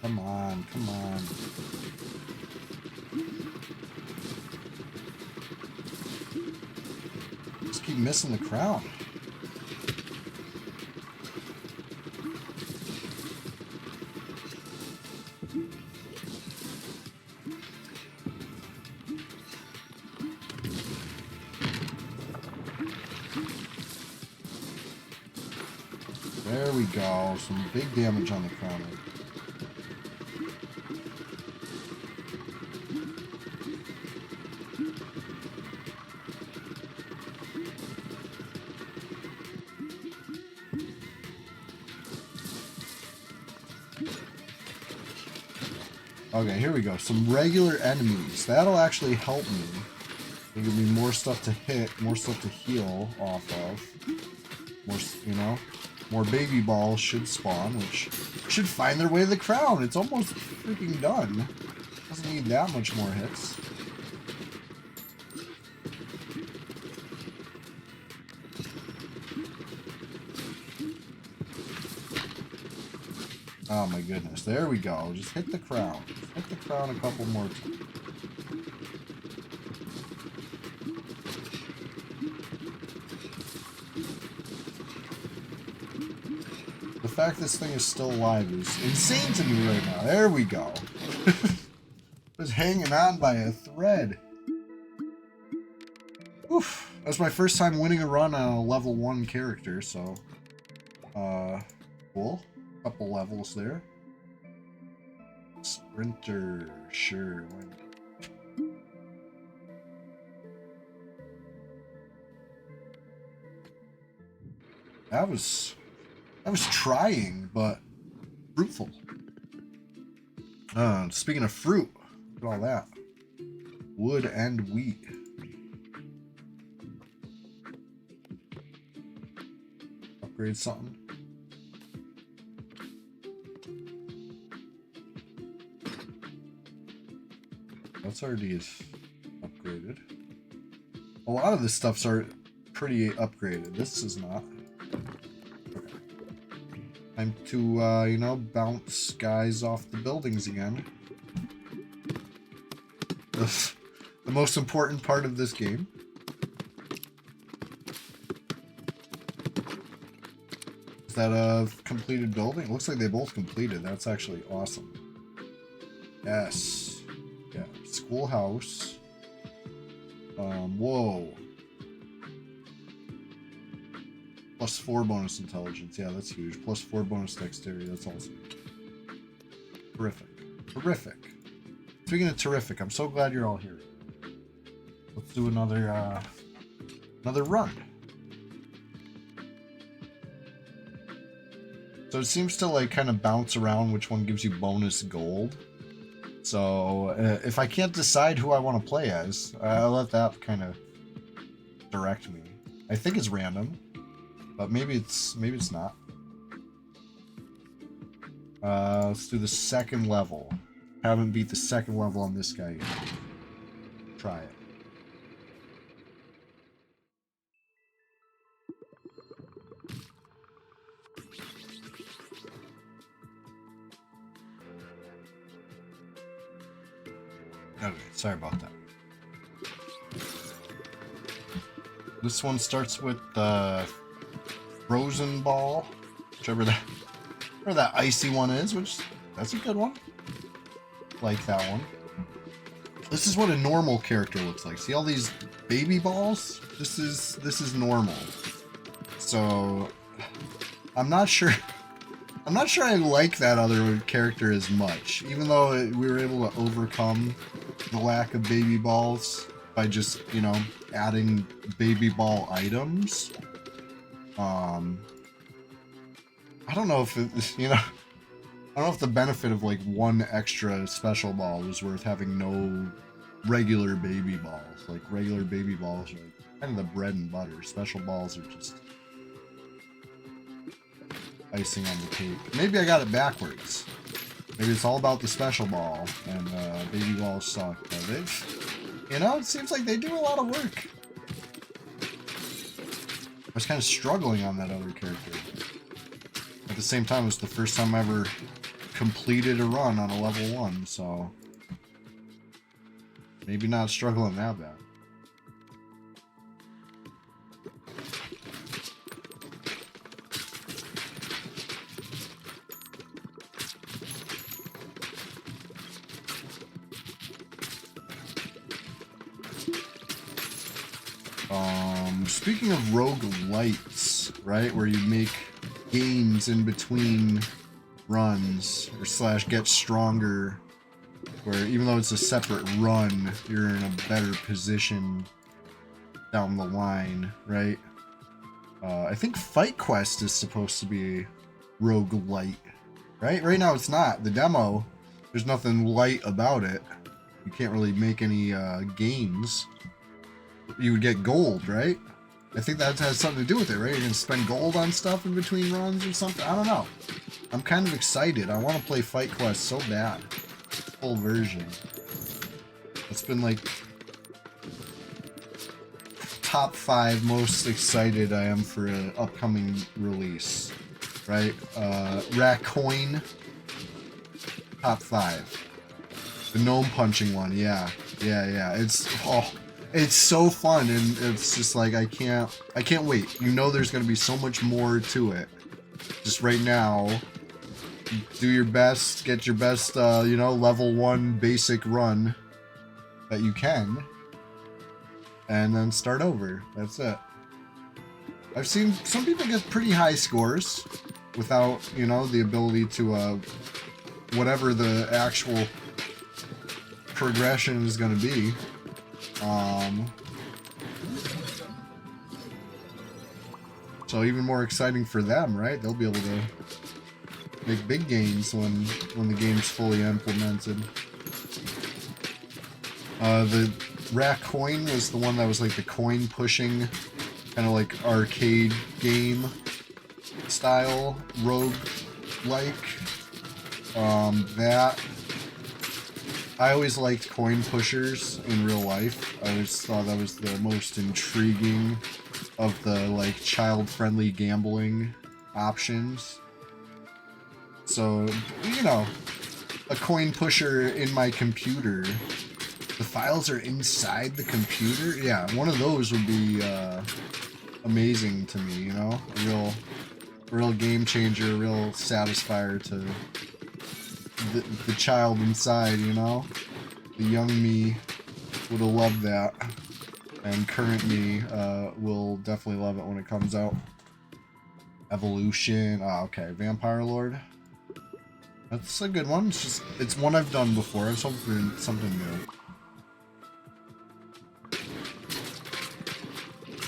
Come on, come on. Just keep missing the crown. There we go. Some big damage on the crown. Okay, here we go. Some regular enemies. That'll actually help me. It'll give me more stuff to hit, more stuff to heal off of. More, you know, more baby balls should spawn, which should find their way to the crown. It's almost freaking done. Doesn't need that much more hits. Oh my goodness. There we go. Just hit the crown. Just hit the crown a couple more times. The fact this thing is still alive is insane to me right now. There we go. Just hanging on by a thread. Oof. That's my first time winning a run on a level 1 character, so... cool. Couple levels there. Sprinter, sure. That was trying, but fruitful. Speaking of fruit, look at all that. Wood and wheat. Upgrade something. That's already upgraded. A lot of this stuff's pretty upgraded. This is not. Okay. Time to, you know, bounce guys off the buildings again. The most important part of this game. Is that a completed building? It looks like they both completed. That's actually awesome. Yes. Yeah, schoolhouse. Whoa. +4 bonus intelligence. Yeah, that's huge. +4 bonus dexterity. That's awesome. Terrific. Terrific. Speaking of terrific, I'm so glad you're all here. Let's do another run. So it seems to like kind of bounce around which one gives you bonus gold. So if I can't decide who I want to play as, I'll let that kind of direct me. I think it's random, but maybe it's not. Let's do the second level. Haven't beat the second level on this guy yet. Try it. Okay, sorry about that. This one starts with the frozen ball, whichever that icy one is, which that's a good one. Like that one. This is what a normal character looks like. See all these baby balls? This is normal. So I'm not sure I like that other character as much, even though we were able to overcome the lack of baby balls by just, you know, adding baby ball items. I don't know if it, you know, I don't know if the benefit of like one extra special ball was worth having no regular baby balls. Like regular baby balls are kind of the bread and butter. Special balls are just icing on the cake. Maybe I got it backwards. Maybe it's all about the special ball and baby balls suck. But you know, it seems like they do a lot of work. I was kind of struggling on that other character. At the same time, it was the first time I ever completed a run on a level 1, so maybe not struggling that bad. Speaking of roguelites, right, where you make gains in between runs, or slash get stronger, where even though it's a separate run, you're in a better position down the line, right? I think Fight Quest is supposed to be roguelite, right? Right now it's not. The demo, there's nothing light about it. You can't really make any gains. You would get gold, right? I think that has something to do with it, right? You're going to spend gold on stuff in between runs or something? I don't know. I'm kind of excited. I want to play Fight Quest so bad. Full version. It's been like top 5 most excited I am for an upcoming release, right? Raccoon, top 5. The gnome punching one, yeah. It's so fun, and it's just like I can't wait. You know there's gonna be so much more to it. Just right now, do your best, get your best, you know, level 1 basic run that you can, and then start over. That's it. I've seen some people get pretty high scores without, you know, the ability to, whatever the actual progression is gonna be. So even more exciting for them, right? They'll be able to make big gains when the game's fully implemented. The Raccoon was the one that was like the coin pushing, kind of like arcade game style rogue like. That I always liked coin pushers in real life. I always thought that was the most intriguing of the like child-friendly gambling options. So, you know, a coin pusher in my computer. The files are inside the computer? Yeah, one of those would be amazing to me, you know? A real game changer, a real satisfier to the child inside, you know? The young me would have loved that. And current me will definitely love it when it comes out. Evolution. Ah, okay. Vampire Lord. That's a good one. It's one I've done before. I was hoping for something new.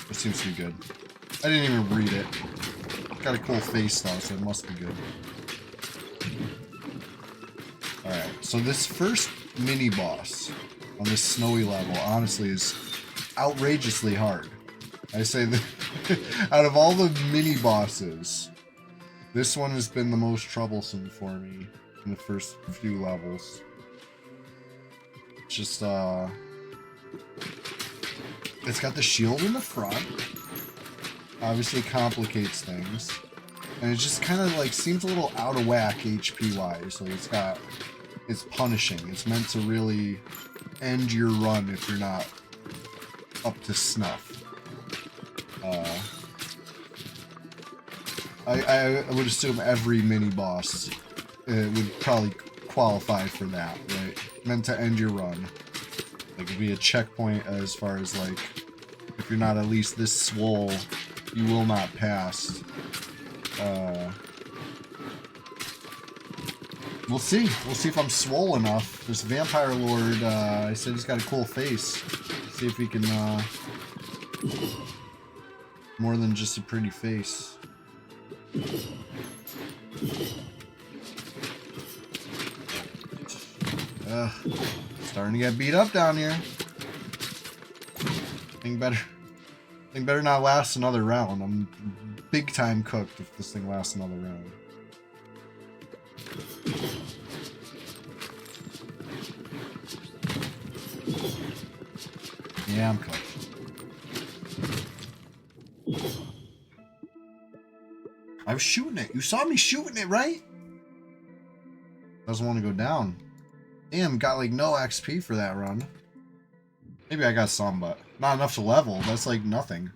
It seems to be good. I didn't even read it. Got a cool face though, so it must be good. Alright, so this first mini-boss on this snowy level, honestly, is outrageously hard. I say that out of all the mini-bosses, this one has been the most troublesome for me in the first few levels. It's just, it's got the shield in the front. Obviously complicates things. And it just kind of like seems a little out of whack HP-wise. Like it's punishing. It's meant to really end your run if you're not up to snuff. I would assume every mini-boss would probably qualify for that, right? Meant to end your run. Like, it'd be a checkpoint as far as, like, if you're not at least this swole, you will not pass. We'll see. We'll see if I'm swole enough. This vampire lord, I said he's got a cool face. Let's see if he can, more than just a pretty face. Starting to get beat up down here. Thing better not last another round. I'm big time cooked if this thing lasts another round. Yeah, I'm cooked. I was shooting it. You saw me shooting it, right? Doesn't want to go down. Damn, got like no XP for that run. Maybe I got some, but not enough to level. That's like nothing.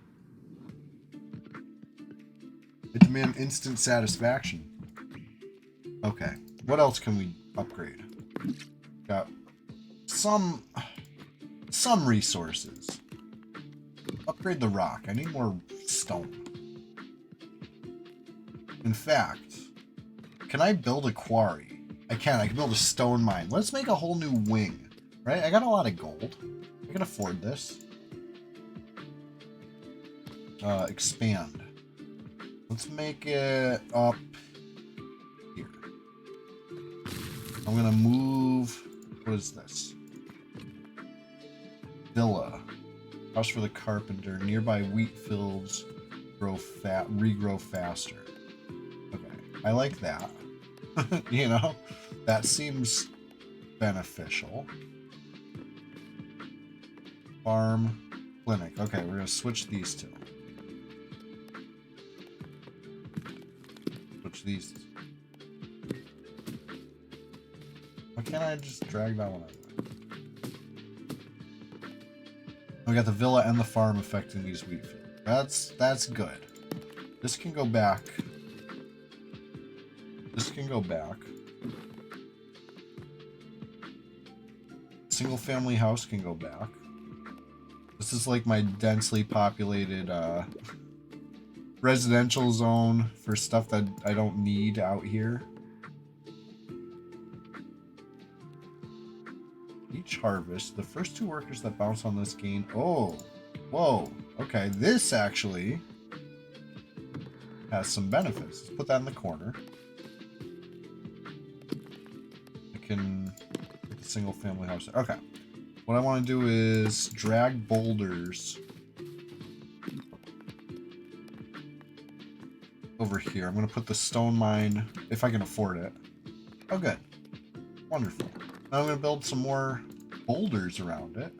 It demands instant satisfaction. Okay, what else can we upgrade? Got some resources. Upgrade the rock. I need more stone. In fact, can I build a quarry? I can. I can build a stone mine. Let's make a whole new wing. Right? I got a lot of gold. I can afford this. Expand. Let's make it up here. I'm gonna move. What is this? Villa. House for the carpenter. Nearby wheat fields regrow faster. Okay, I like that. You know, that seems beneficial. Farm, clinic. Okay, we're gonna switch these two. Switch these. Why can't I just drag that one out? We got the villa and the farm affecting these wheat fields. That's good. This can go back. This can go back. Single family house can go back. This is like my densely populated residential zone for stuff that I don't need out here. Each harvest, the first 2 workers that bounce on this gain. Oh, whoa. Okay, this actually has some benefits. Let's put that in the corner. I can put the single family house. Okay. What I want to do is drag boulders over here. I'm going to put the stone mine, if I can afford it. Oh, good. Wonderful. Now I'm going to build some more boulders around it.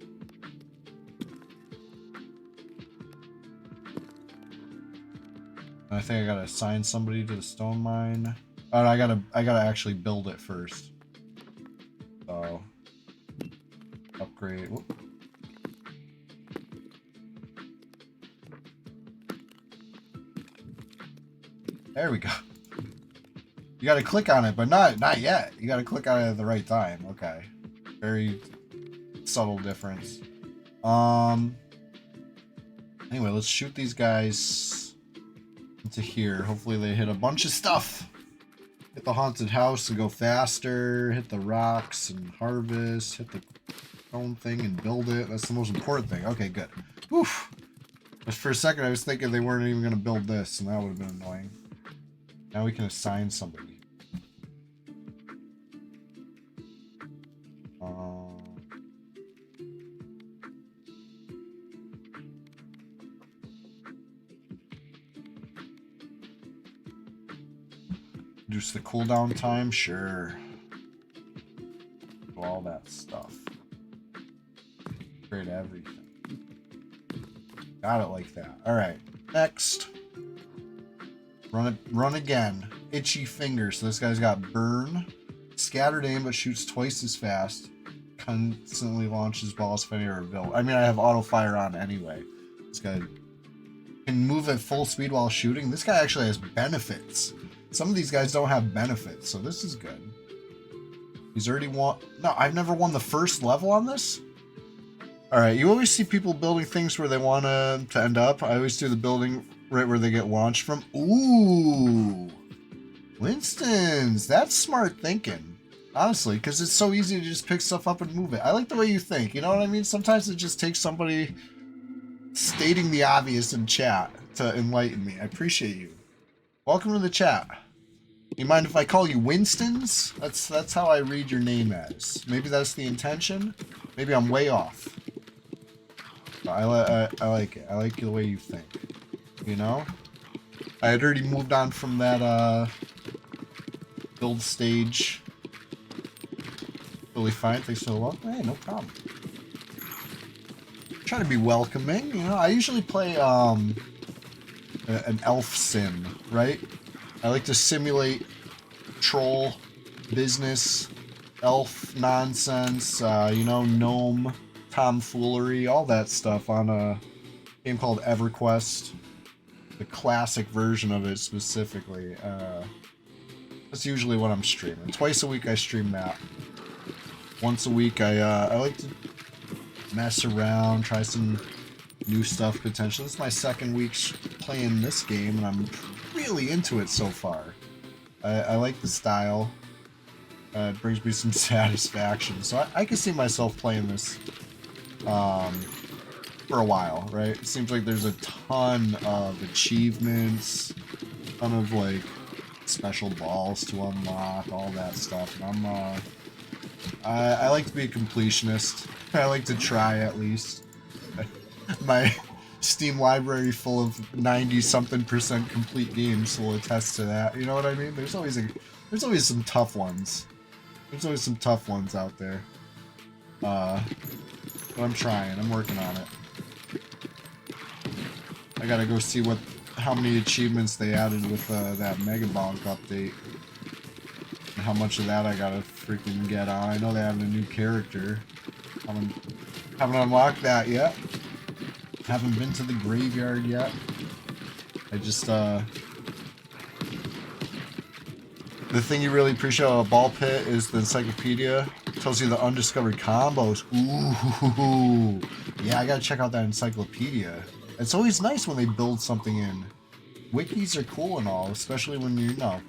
And I think I got to assign somebody to the stone mine. Oh, I got to actually build it first. So, upgrade. Whoop. There we go. You gotta click on it, but not yet. You gotta click on it at the right time. Okay. Very subtle difference. Anyway, let's shoot these guys into here. Hopefully they hit a bunch of stuff. Hit the haunted house and go faster. Hit the rocks and harvest. Hit the stone thing and build it. That's the most important thing. Okay, good. Oof. But for a second I was thinking they weren't even gonna build this, and that would have been annoying. Now we can assign somebody. Reduce the cooldown time? Sure. All that stuff. Upgrade everything. Got it like that. Alright. Next. Run again. Itchy fingers. So this guy's got burn. Scattered aim but shoots twice as fast. Constantly launches balls if any are available. I mean, I have auto fire on anyway. This guy can move at full speed while shooting. This guy actually has benefits. Some of these guys don't have benefits, so this is good. He's already won. No, I've never won the first level on this. All right, you always see people building things where they want to end up. I always do the building right where they get launched from. Ooh, Winston's. That's smart thinking, honestly, because it's so easy to just pick stuff up and move it. I like the way you think. You know what I mean? Sometimes it just takes somebody stating the obvious in chat to enlighten me. I appreciate you. Welcome to the chat. You mind if I call you Winston's? That's how I read your name as. Maybe that's the intention. Maybe I'm way off. I like it. I like the way you think. You know? I had already moved on from that build stage. Totally fine. Thanks for the welcome. Hey, no problem. Try to be welcoming. You know, I usually play an elf sim, right? I like to simulate troll business, elf nonsense, you know, gnome tomfoolery, all that stuff on a game called EverQuest. The classic version of it specifically. That's usually what I'm streaming. Twice a week I stream that. Once a week I like to mess around, try some new stuff potentially. This is my second week playing this game, and I'm really into it so far. I like the style. It brings me some satisfaction. So I can see myself playing this for a while, right? It seems like there's a ton of achievements, a ton of like special balls to unlock, all that stuff. And I like to be a completionist. I like to try at least. My Steam library full of 90-something% complete games will attest to that. You know what I mean? There's always some tough ones. There's always some tough ones out there. But I'm trying. I'm working on it. I gotta go see how many achievements they added with that Mega Bonk update. And how much of that I gotta freaking get on. I know they added a new character. Haven't unlocked that yet. Haven't been to the graveyard yet. I just, the thing you really appreciate about a ball pit is the encyclopedia. It tells you the undiscovered combos. Ooh. Yeah, I gotta check out that encyclopedia. It's always nice when they build something in. Wikis are cool and all, especially when you're, you know,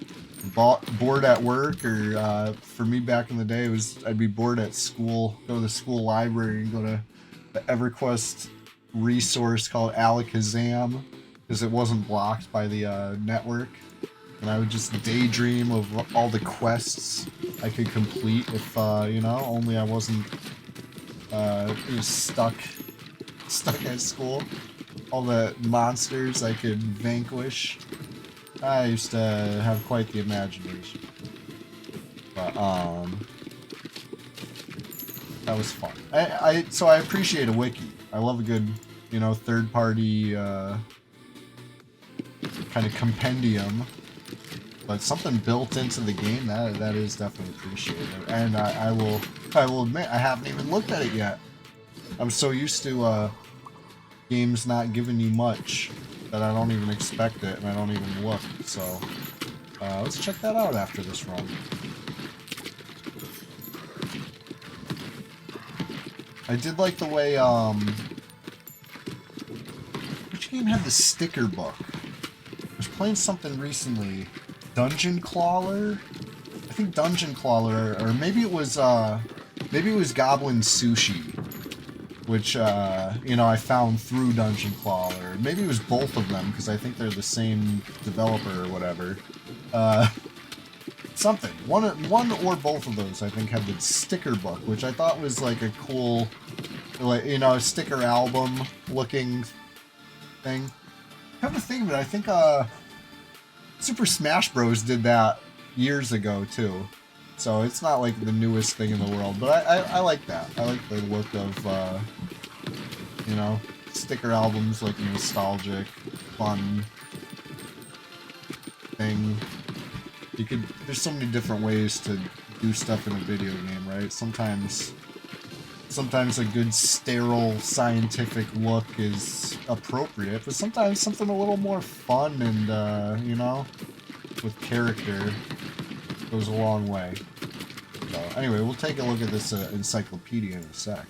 bored at work, or for me back in the day, I'd be bored at school, go to the school library and go to the EverQuest resource called Alakazam, because it wasn't blocked by the network, and I would just daydream of all the quests I could complete if you know, only I wasn't stuck at school. All the monsters I could vanquish. I used to have quite the imagination, but that was fun. So I appreciate a wiki. I love a good, you know, third-party kind of compendium, but something built into the game that is definitely appreciated. And I will admit, I haven't even looked at it yet. I'm so used to games not giving you much that I don't even expect it and I don't even look. So let's check that out after this run. I did like the way which game had the sticker book? I was playing something recently. Dungeon Crawler? I think Dungeon Crawler, or maybe it was Goblin Sushi, which you know, I found through Dungeon Crawler. Maybe it was both of them, because I think they're the same developer or whatever. Something. One or both of those, I think, had the sticker book, which I thought was like a cool, like, you know, a sticker album looking thing. Come to think of it, I think Super Smash Bros. Did that years ago too. So it's not like the newest thing in the world, but I like that. I like the look of, you know, sticker albums, like a nostalgic, fun thing. There's so many different ways to do stuff in a video game, right? Sometimes a good sterile scientific look is appropriate, but sometimes something a little more fun and, you know, with character goes a long way. So anyway, we'll take a look at this encyclopedia in a sec.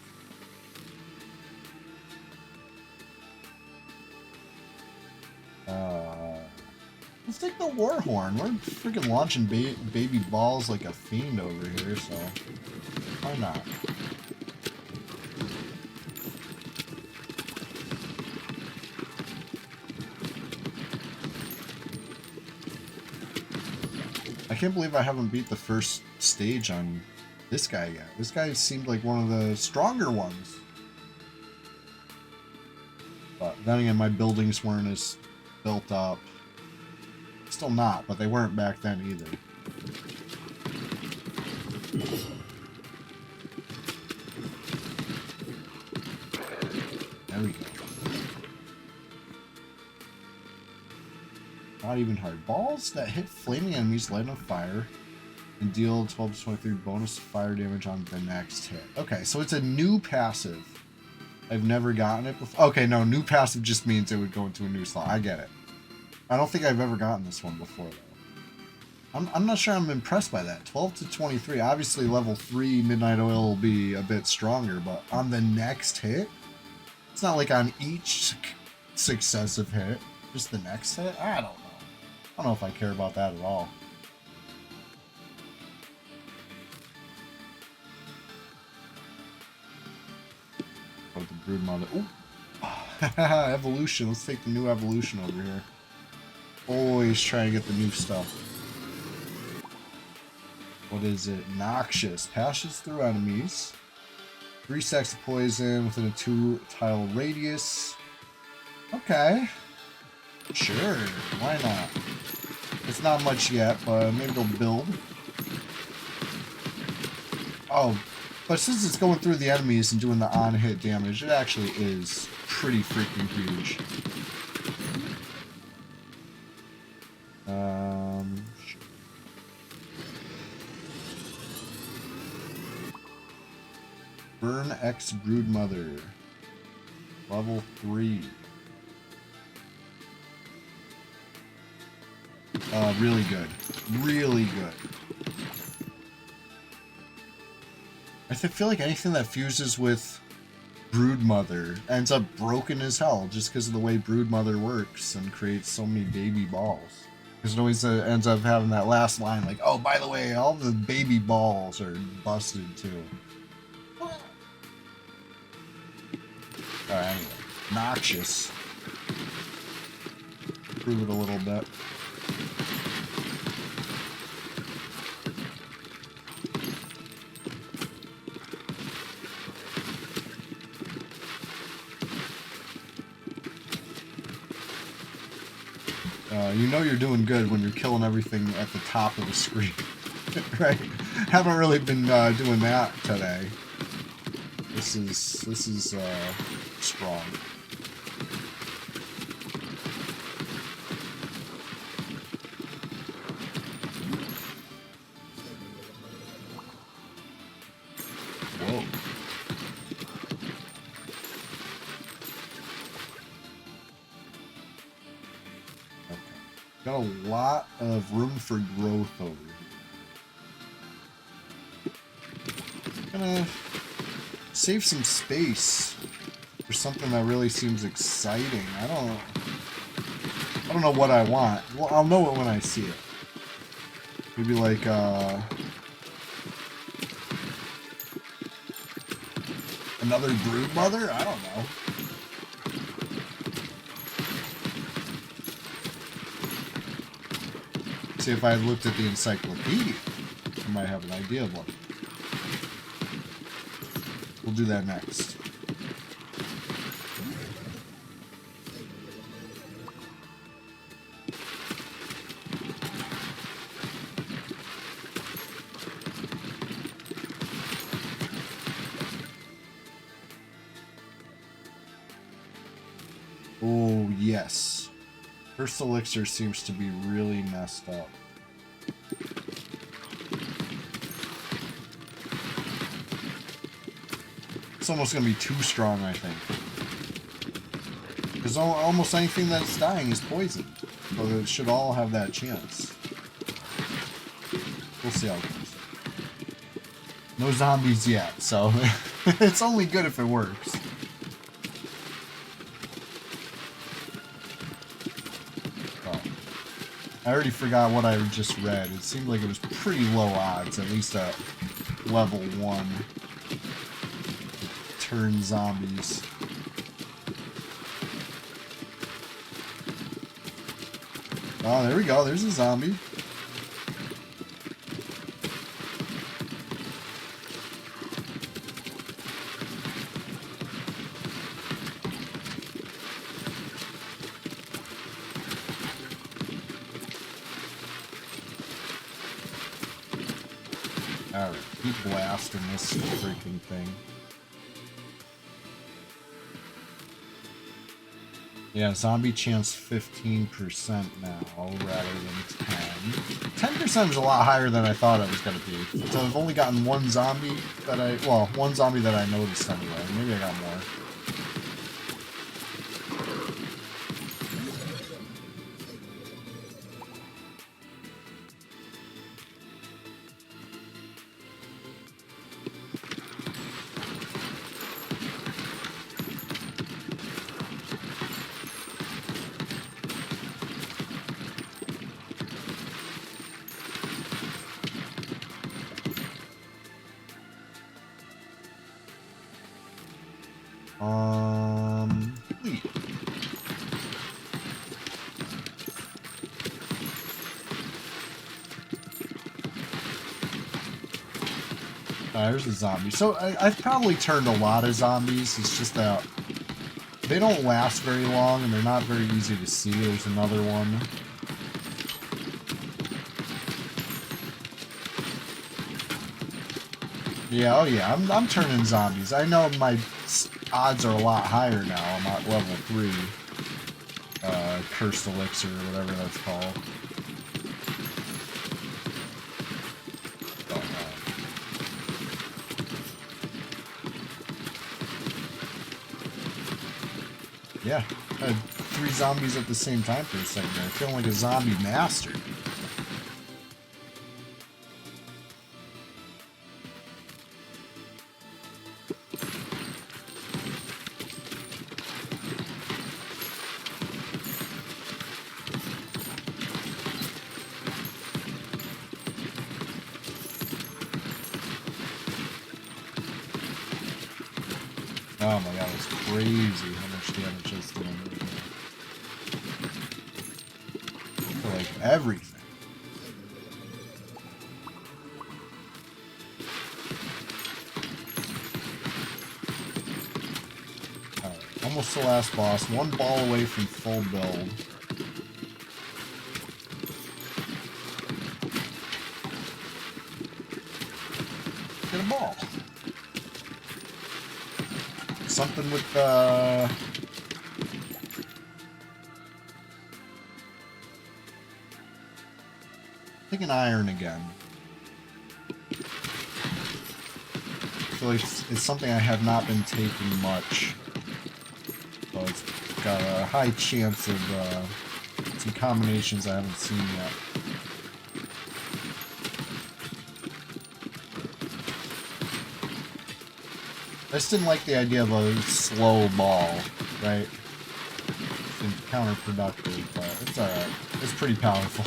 Let's take the war horn. We're freaking launching baby balls like a fiend over here, so why not? I can't believe I haven't beat the first stage on this guy yet. This guy seemed like one of the stronger ones. But then again, my buildings weren't as built up. Still not, but they weren't back then either. There we go. Not even hard. Balls that hit flaming enemies light on fire and deal 12 to 23 bonus fire damage on the next hit. Okay, so it's a new passive. I've never gotten it before. Okay, no, new passive just means it would go into a new slot. I get it. I don't think I've ever gotten this one before, though. I'm not sure I'm impressed by that. 12 to 23. Obviously, level 3 Midnight Oil will be a bit stronger, but on the next hit? It's not like on each successive hit. Just the next hit? I don't know. I don't know if I care about that at all. Oh, the brood mother. Ooh. Evolution. Let's take the new evolution over here. Always trying to get the new stuff. What is it? Noxious. Passes through enemies. 3 stacks of poison within a 2-tile radius. Okay. Sure. Why not? It's not much yet, but maybe they'll build. Oh, but since it's going through the enemies and doing the on-hit damage, it actually is pretty freaking huge. Sure. Burn X Broodmother. Level 3. Really good. Really good. I feel like anything that fuses with Broodmother ends up broken as hell just because of the way Broodmother works and creates so many baby balls. Because it always ends up having that last line like, oh, by the way, all the baby balls are busted too. Alright, anyway. Noxious. Improve it a little bit. You know you're doing good when you're killing everything at the top of the screen, right? Haven't really been doing that today. This is strong. Whoa. Got a lot of room for growth over here. Gonna save some space for something that really seems exciting. I don't know what I want. Well, I'll know it when I see it. Maybe like another Broodmother? I don't know. See, if I had looked at the encyclopedia, I might have an idea of one. We'll do that next. Oh, yes. First elixir seems to be really messed up. It's almost going to be too strong, I think. Because almost anything that's dying is poisoned. So it should all have that chance. We'll see how it goes. No zombies yet, so it's only good if it works. I already forgot what I just read. It seemed like it was pretty low odds, at least at level 1. Turn zombies. Oh, there we go. There's a zombie. Alright, keep blasting this freaking thing. Yeah, zombie chance 15% now, rather than 10. 10% is a lot higher than I thought it was going to be. So I've only gotten one zombie that one zombie that I noticed anyway. Maybe I got more. Wait. There's a zombie. So I've probably turned a lot of zombies. It's just that they don't last very long and they're not very easy to see. There's another one. Yeah, oh yeah, I'm turning zombies. I know my odds are a lot higher now. I'm at level 3. Cursed Elixir, or whatever that's called. Yeah, I had 3 zombies at the same time for a second there. Feeling like a zombie master. Oh my god, it's crazy how much damage it's doing. For like everything. Alright, almost the last boss. One ball away from full build. Get a ball. Something with take an iron again. I feel like it's something I have not been taking much. So it's got a high chance of some combinations I haven't seen yet. I just didn't like the idea of a slow ball, right? It's counterproductive, but it's alright. It's pretty powerful.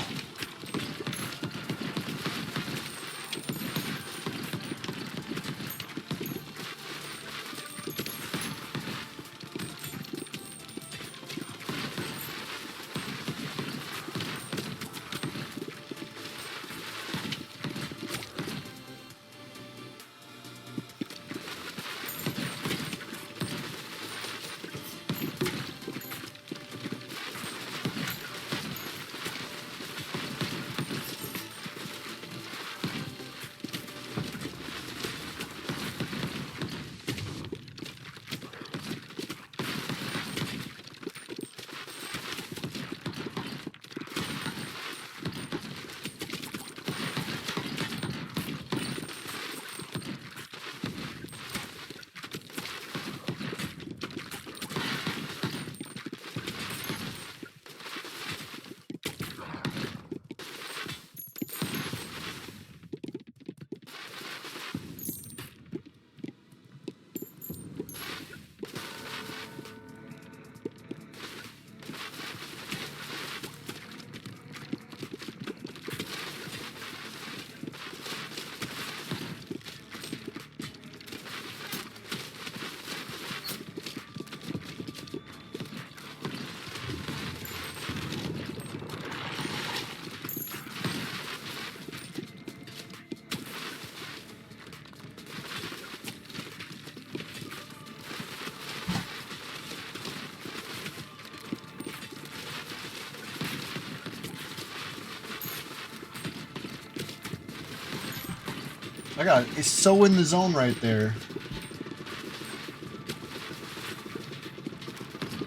It's so in the zone right there.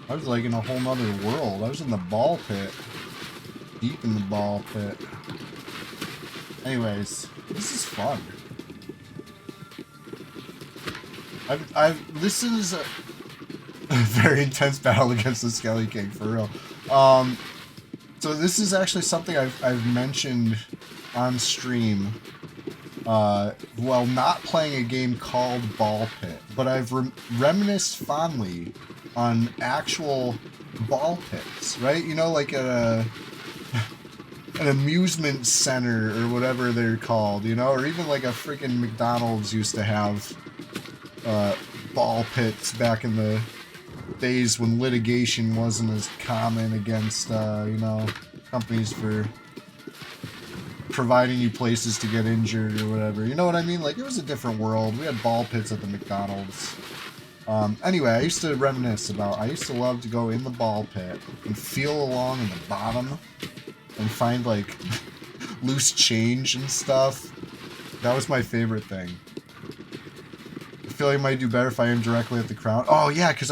I was like in a whole nother world. I was in the ball pit. Deep in the ball pit. Anyways, this is fun. This is a very intense battle against the Skelly King, for real. So this is actually something I've mentioned on stream. While not playing a game called Ball Pit, but I've reminisced fondly on actual ball pits, right? You know, like an amusement center or whatever they're called, you know, or even like a freaking McDonald's used to have ball pits back in the days when litigation wasn't as common against, you know, companies for providing you places to get injured or whatever. You know what I mean? Like, it was a different world. We had ball pits at the McDonald's. Anyway, I used to reminisce about, I used to love to go in the ball pit and feel along in the bottom and find, like, loose change and stuff. That was my favorite thing. I feel like I might do better if I aim directly at the crown. Oh, yeah, because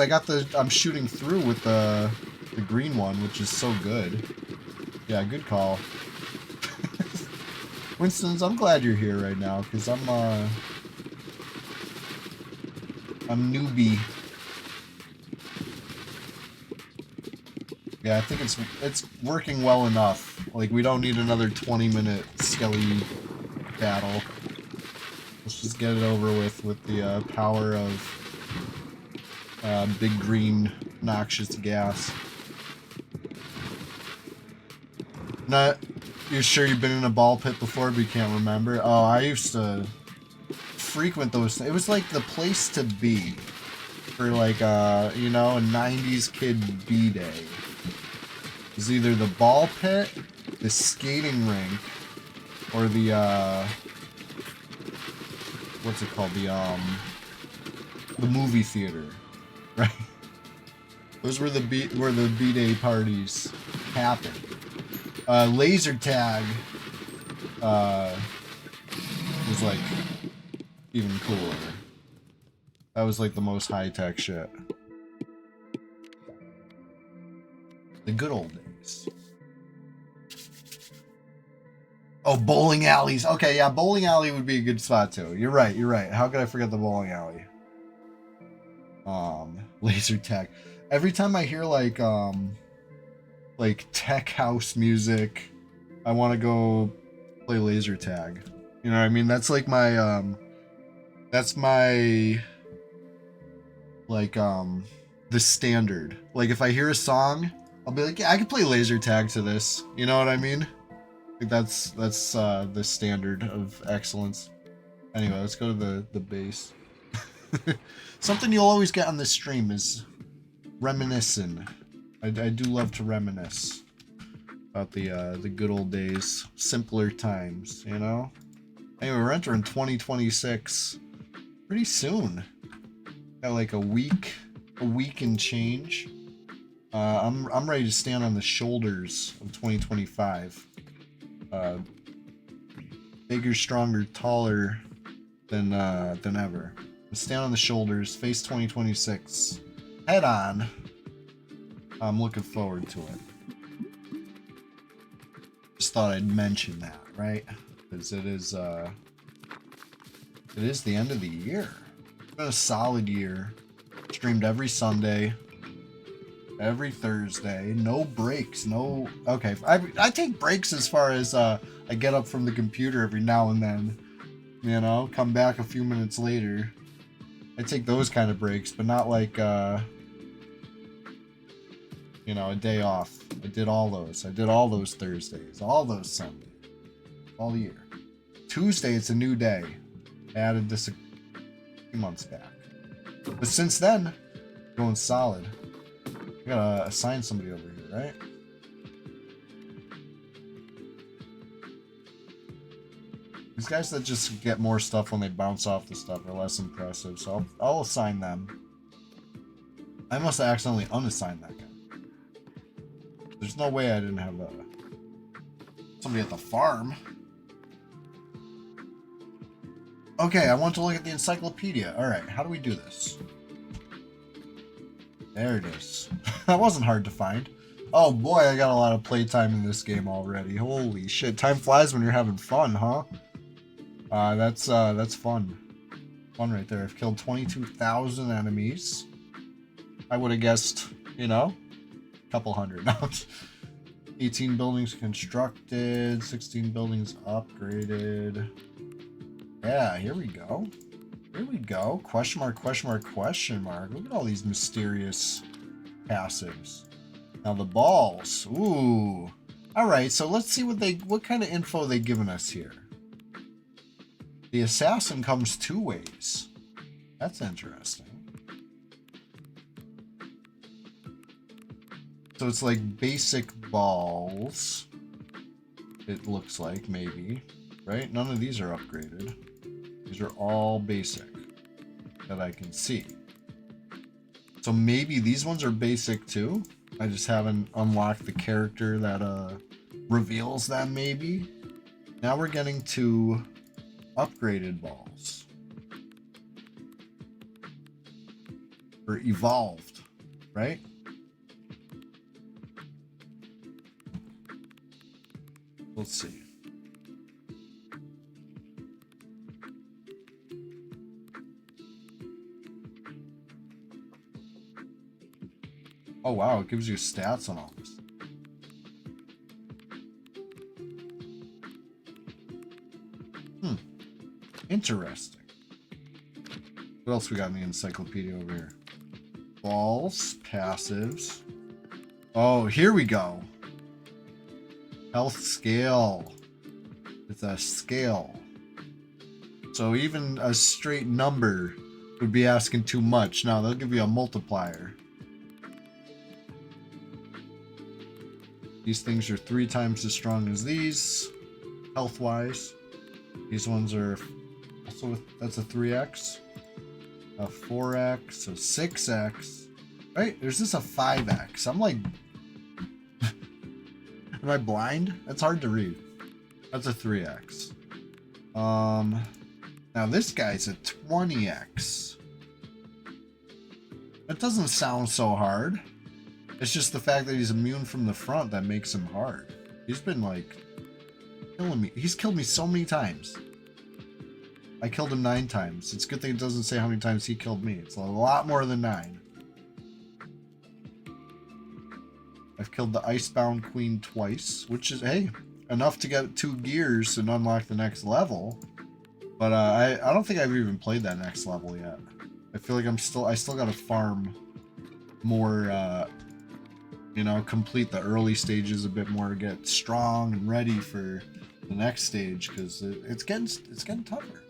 I'm shooting through with the green one, which is so good. Yeah, good call. Winston's, I'm glad you're here right now, because I'm newbie. Yeah, I think it's working well enough. Like, we don't need another 20-minute Skelly battle. Let's just get it over with the power of big green noxious gas. Not, you're sure you've been in a ball pit before, but you can't remember? Oh, I used to frequent those. It was like the place to be for like you know, a 90s kid B-day. It was either the ball pit, the skating rink, or the what's it called? The movie theater, right? Those were the B-day parties happened. Laser tag was like even cooler. That was like the most high-tech shit. The good old days. Oh, bowling alleys. Okay, yeah, bowling alley would be a good spot too. You're right, you're right. How could I forget the bowling alley? Laser tag. Every time I hear like tech house music, I want to go play laser tag. You know what I mean? That's like my the standard. Like, if I hear a song, I'll be like, yeah, I can play laser tag to this. You know what I mean? Like, that's the standard of excellence. Anyway, let's go to the base. Something you'll always get on this stream is reminiscing. I do love to reminisce about the good old days, simpler times, you know? Anyway, we're entering 2026 pretty soon. Got like a week and change. I'm ready to stand on the shoulders of 2025. Bigger, stronger, taller than ever. Stand on the shoulders, face 2026, head on. I'm looking forward to it. Just thought I'd mention that, right? Because it is the end of the year. It's been a solid year. Streamed every Sunday, every Thursday. No breaks. No. Okay, I take breaks as far as I get up from the computer every now and then. You know, come back a few minutes later. I take those kind of breaks, but not like you know, a day off. I did all those. I did all those Thursdays, all those Sundays, all year. Tuesday, it's a new day. I added this a few months back. But since then, going solid. I gotta assign somebody over here, right? These guys that just get more stuff when they bounce off the stuff are less impressive, so I'll assign them. I must have accidentally unassigned that guy. There's no way I didn't have somebody at the farm. Okay, I want to look at the encyclopedia. All right, how do we do this? There it is. That wasn't hard to find. Oh boy, I got a lot of playtime in this game already. Holy shit, time flies when you're having fun, huh? That's fun. Fun right there. I've killed 22,000 enemies. I would have guessed, you know, a couple hundred. 18 buildings constructed, 16 buildings upgraded. Yeah, here we go. Here we go. Question mark, question mark, question mark. Look at all these mysterious passives. Now the balls. Ooh. All right, so let's see what kind of info they given us here. The assassin comes 2 ways. That's interesting. So it's like basic balls. It looks like, maybe. Right? None of these are upgraded. These are all basic that I can see. So maybe these ones are basic too. I just haven't unlocked the character that reveals them, maybe. Now we're getting to upgraded balls. Or evolved, right? Let's see. Oh wow, it gives you stats on all this. Interesting. What else we got in the encyclopedia over here? Balls, passives. Oh, here we go. Health scale. It's a scale. So even a straight number would be asking too much. Now they'll give you a multiplier. These things are 3 times as strong as these, health-wise. These ones are also, that's a 3x, a 4x, so 6x. Right? There's this a 5x. I'm like, am I blind? That's hard to read. That's a 3x. Now this guy's a 20x. That doesn't sound so hard. It's just the fact that he's immune from the front that makes him hard. He's been like killing me. He's killed me so many times. I killed him 9 times. It's a good thing it doesn't say how many times he killed me. It's a lot more than 9. I've killed the Icebound Queen twice, which is, hey, enough to get 2 gears and unlock the next level. But I don't think I've even played that next level yet. I feel like I still gotta farm more, you know, complete the early stages a bit more, get strong and ready for the next stage, because it's getting tougher.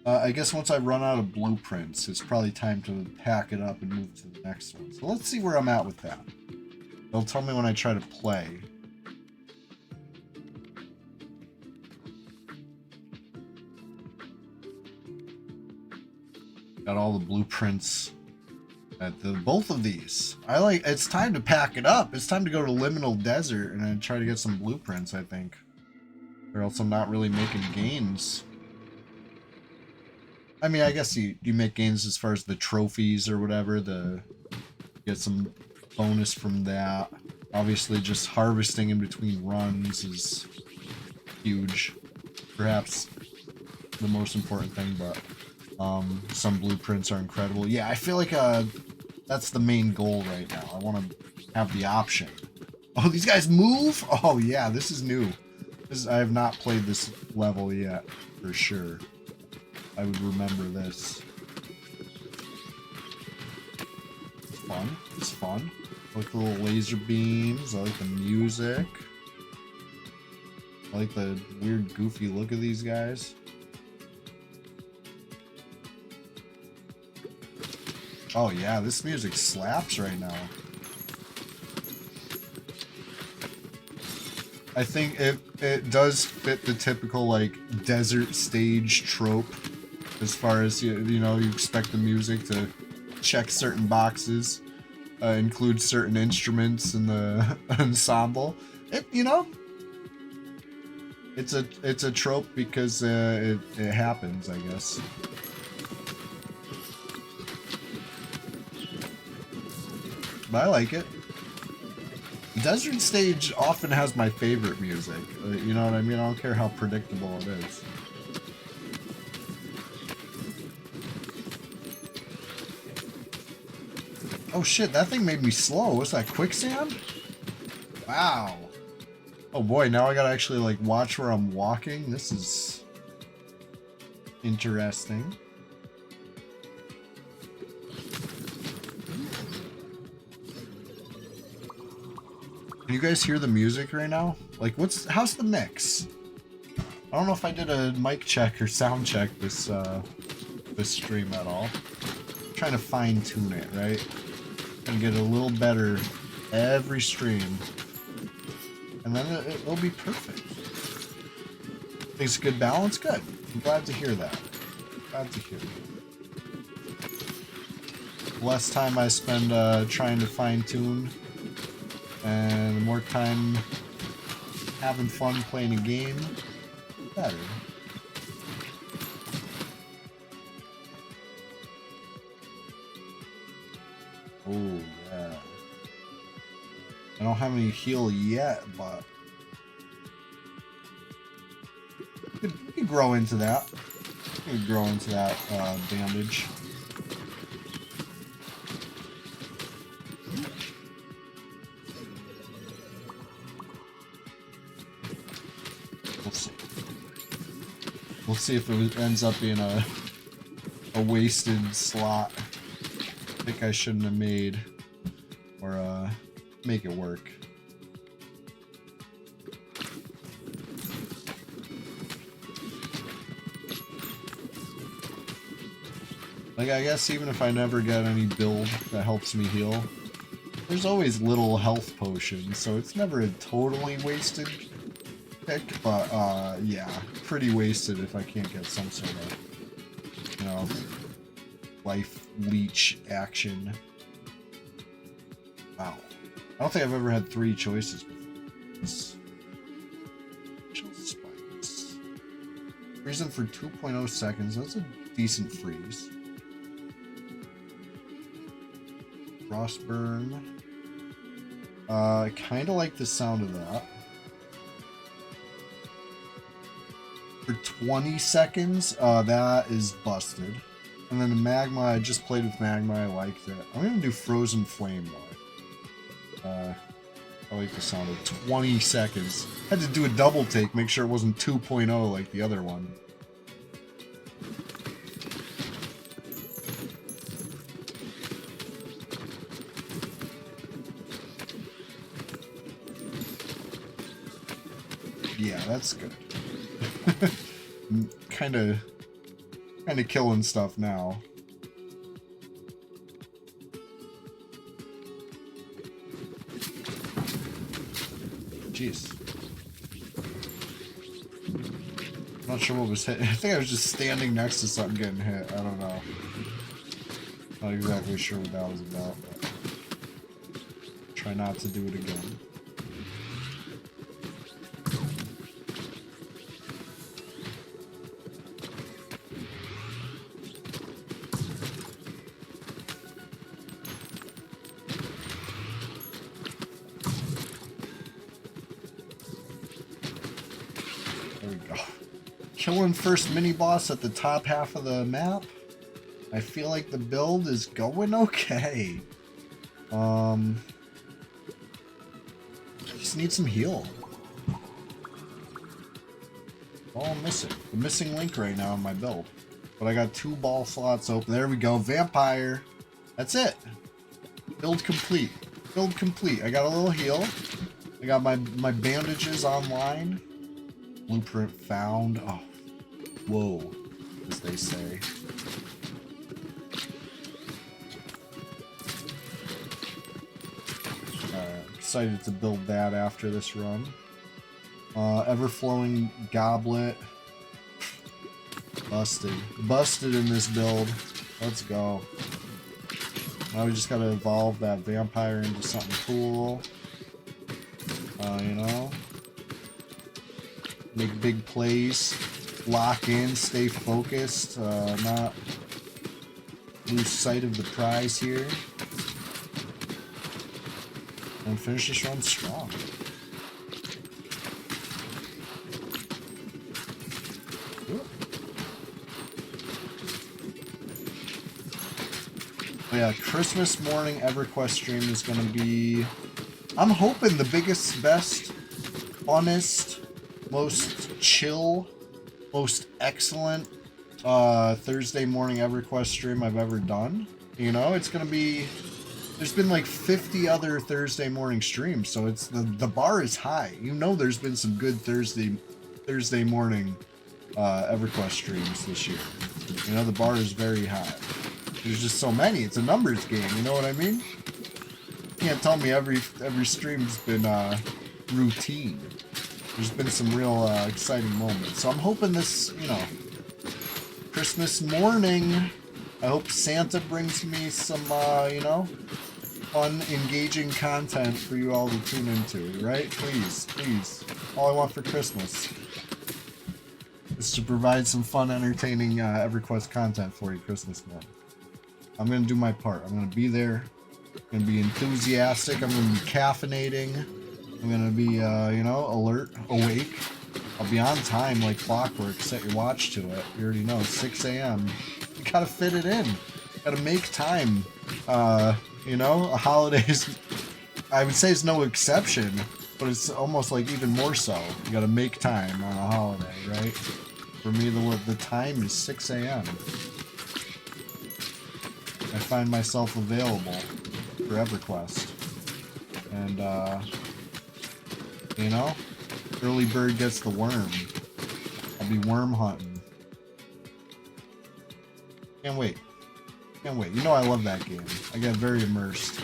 I guess once I run out of blueprints, it's probably time to pack it up and move to the next one. So let's see where I'm at with that. They'll tell me when I try to play. Got all the blueprints at both of these. It's time to pack it up. It's time to go to Liminal Desert and then try to get some blueprints, I think. Or else I'm not really making gains. I mean, I guess you make gains as far as the trophies or whatever, get some bonus from that. Obviously, just harvesting in between runs is huge. Perhaps the most important thing, but some blueprints are incredible. Yeah, I feel like that's the main goal right now. I want to have the option. Oh, these guys move? Oh yeah, this is new. I have not played this level yet, for sure. I would remember this. It's fun. It's fun. I like the little laser beams. I like the music. I like the weird, goofy look of these guys. Oh yeah, this music slaps right now. I think it does fit the typical like desert stage trope, as far as you know, you expect the music to check certain boxes, include certain instruments in the ensemble. You know, It's a trope because it happens, I guess. But I like it. Desert Stage often has my favorite music. You know what I mean? I don't care how predictable it is. Oh shit, that thing made me slow. What's that, quicksand? Wow. Oh boy, now I gotta actually like watch where I'm walking. This is interesting. Can you guys hear the music right now? Like, how's the mix? I don't know if I did a mic check or sound check this stream at all. I'm trying to fine tune it, right? Trying to get it a little better every stream, and then it'll be perfect. Think it's a good balance? Good. I'm glad to hear that. Glad to hear that. Less time I spend trying to fine tune, and more time having fun playing a game, better. Oh, yeah. I don't have any heal yet, but you could grow into that. You could grow into that bandage. We'll see. We'll see if it ends up being a wasted slot. I think I shouldn't have made, or make it work. Like, I guess even if I never get any build that helps me heal, there's always little health potions, so it's never a totally wasted pick, but yeah, pretty wasted if I can't get some sort of, you know, life leech action. Wow. I don't think I've ever had 3 choices before. Spikes. Freeze them for 2.0 seconds. That's a decent freeze. Frostburn. I kind of like the sound of that. For 20 seconds, that is busted. And then the magma, I just played with magma, I liked it. I'm gonna do Frozen Flame though. I like the sound of 20 seconds. Had to do a double take, make sure it wasn't 2.0 like the other one. Yeah, that's good. Kinda killing stuff now. Jeez. Not sure what was hit. I think I was just standing next to something getting hit. I don't know. Not exactly sure what that was about, but try not to do it again. Killing first mini-boss at the top half of the map. I feel like the build is going okay. Just need some heal. All I'm missing. The missing link right now in my build. But I got 2 ball slots open. There we go. Vampire. That's it. Build complete. Build complete. I got a little heal. I got my bandages online. Blueprint found. Oh. Whoa, as they say. Excited to build that after this run. Ever-flowing goblet. Busted in this build. Let's go. Now we just gotta evolve that vampire into something cool. You know? make big plays, lock in, stay focused, not lose sight of the prize here, and finish this run strong. Yeah, Christmas morning EverQuest stream is going to be, I'm hoping, the biggest, best, funnest, most chill, most excellent Thursday morning EverQuest stream I've ever done. You know, it's going to be, there's been like 50 other Thursday morning streams, so it's the bar is high. You know, there's been some good Thursday morning EverQuest streams this year. You know, the bar is very high. There's just so many. It's a numbers game. You know what I mean? You can't tell me every stream's been routine. There's been some real exciting moments. So I'm hoping this, you know, Christmas morning, I hope Santa brings me some, you know, fun, engaging content for you all to tune into, right? Please, please. All I want for Christmas is to provide some fun, entertaining EverQuest content for you Christmas morning. I'm going to do my part. I'm going to be there. I'm going to be enthusiastic. I'm going to be caffeinating. I'm going to be, you know, alert, awake. I'll be on time like clockwork. Set your watch to it. You already know, 6 a.m. You got to fit it in. Got to make time. You know, holidays, I would say, is no exception, but it's almost like even more so. You got to make time on a holiday, right? For me, the time is 6 a.m. I find myself available for EverQuest. And, you know, early bird gets the worm. I'll be worm hunting. Can't wait. Can't wait. You know I love that game. I get very immersed.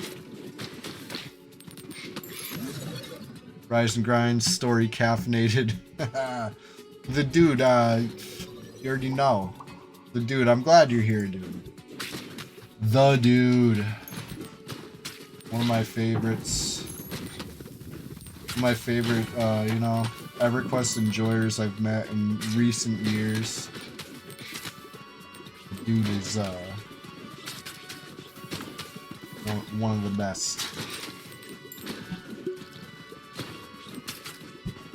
Rise and Grind, story caffeinated. The dude, you already know. The dude, I'm glad you're here, dude. The dude. One of my favorites. My favorite, you know, EverQuest enjoyers I've met in recent years. The dude is, one of the best.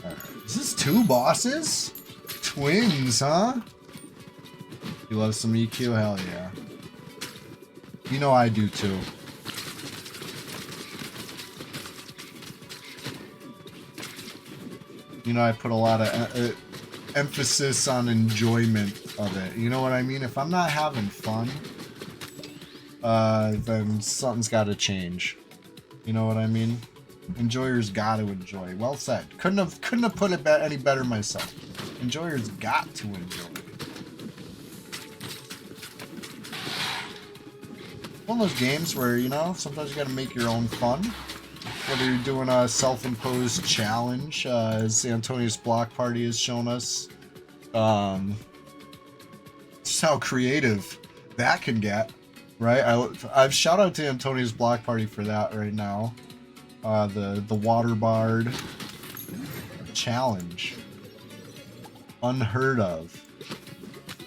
Alright. Is this 2 bosses? Twins, huh? You love some EQ? Hell yeah. You know I do too. You know I put a lot of emphasis on enjoyment of it. You know what I mean? If I'm not having fun, then something's got to change. You know what I mean? Enjoyers got to enjoy. Well said. Couldn't have put it any better myself. Enjoyers got to enjoy. One of those games where, you know, sometimes you gotta make your own fun. Whether you're doing a self-imposed challenge, as Antonius Block Party has shown us. Just how creative that can get, right? I've shout out to Antonius Block Party for that right now. The water bard challenge. Unheard of.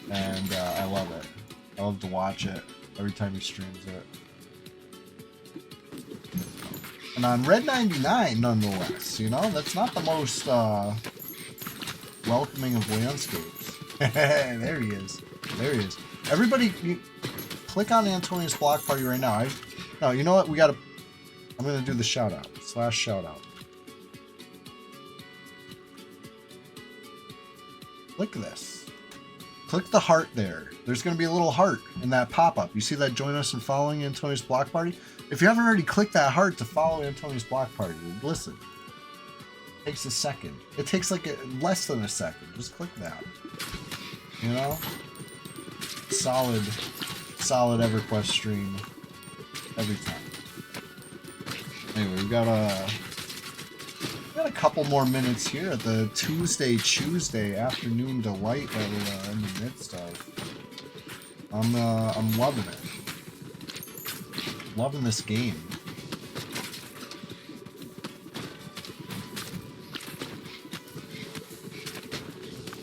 And I love it. I love to watch it every time he streams it. And on Red 99, nonetheless, you know, that's not the most welcoming of landscapes. There he is. There he is. Everybody, click on Antonius Block Party right now. No, you know what? I'm going to do the shout out. / shout out. Click this. Click the heart there. There's going to be a little heart in that pop-up. You see that? Join us in following Antonius Block Party. If you haven't already clicked that heart to follow Antonius Block Party, listen. It takes a second. It takes like less than a second. Just click that. You know? Solid EverQuest stream every time. Anyway, we got a couple more minutes here at the CHEWSDAY afternoon delight that we're in the midst of. I'm loving it. Loving this game.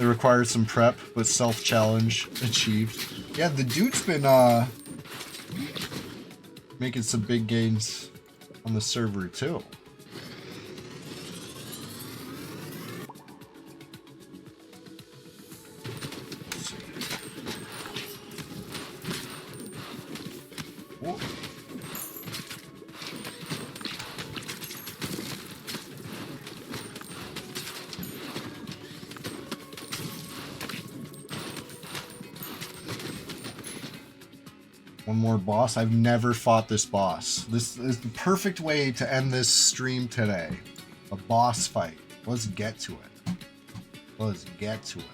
It requires some prep, but self-challenge achieved. Yeah, the dude's been making some big gains on the server too. Whoa. One more boss. I've never fought this boss. This is the perfect way to end this stream today. A boss fight. Let's get to it. Let's get to it.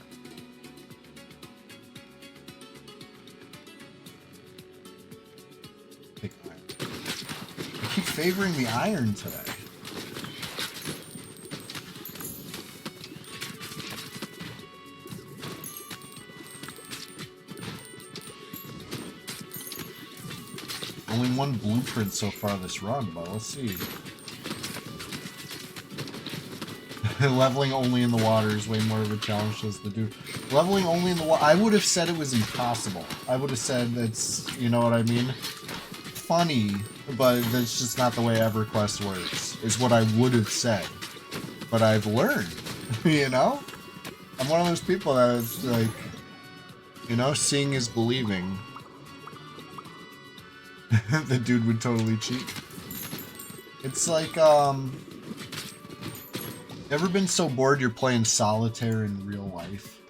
Pick iron. I keep favoring the iron today. Only one blueprint so far this run, but let's see. Leveling only in the water is way more of a challenge, says the dude. Leveling only in the water, I would have said it was impossible. I would have said that's, you know what I mean? Funny, but that's just not the way EverQuest works, is what I would have said. But I've learned, you know? I'm one of those people that is like, you know, seeing is believing. The dude would totally cheat. It's like, ever been so bored you're playing solitaire in real life?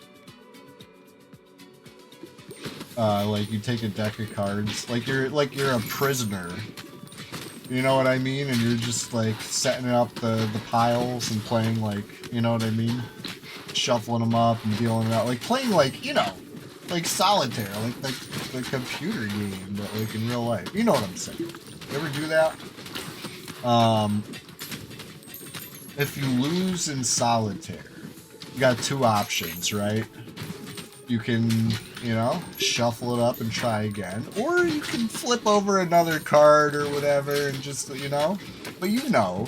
Like you take a deck of cards, like you're a prisoner. You know what I mean? And you're just like setting up the piles and playing like, you know what I mean? Shuffling them up and dealing it out. Like playing like, you know, like solitaire, like the computer game, but like in real life. You know what I'm saying? You ever do that? If you lose in solitaire, you got two options, right? You can, you know, shuffle it up and try again, or you can flip over another card or whatever and just, you know, but you know,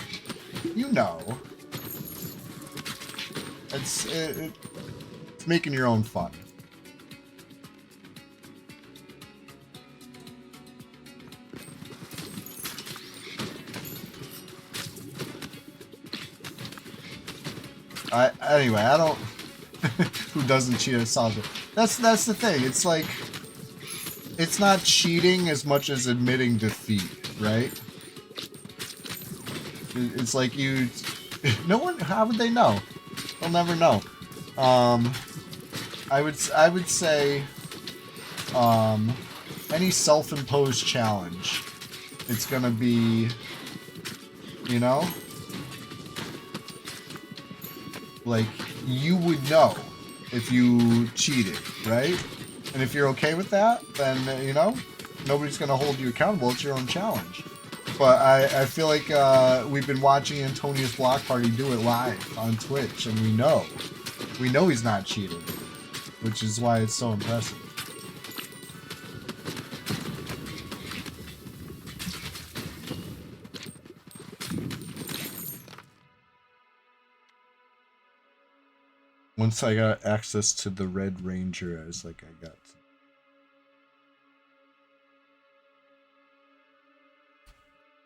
it's making your own fun. Anyway, I don't. Who doesn't cheat at solitaire? That's the thing. It's like, it's not cheating as much as admitting defeat, right? It's like you. No one. How would they know? They'll never know. I would say, any self-imposed challenge, it's gonna be, you know. Like, you would know if you cheated, right? And if you're okay with that, then, you know, nobody's going to hold you accountable. It's your own challenge. But I feel like we've been watching Antonia's Block Party do it live on Twitch, and we know he's not cheating, which is why it's so impressive. Once I got access to the Red Ranger, I was like, I got to.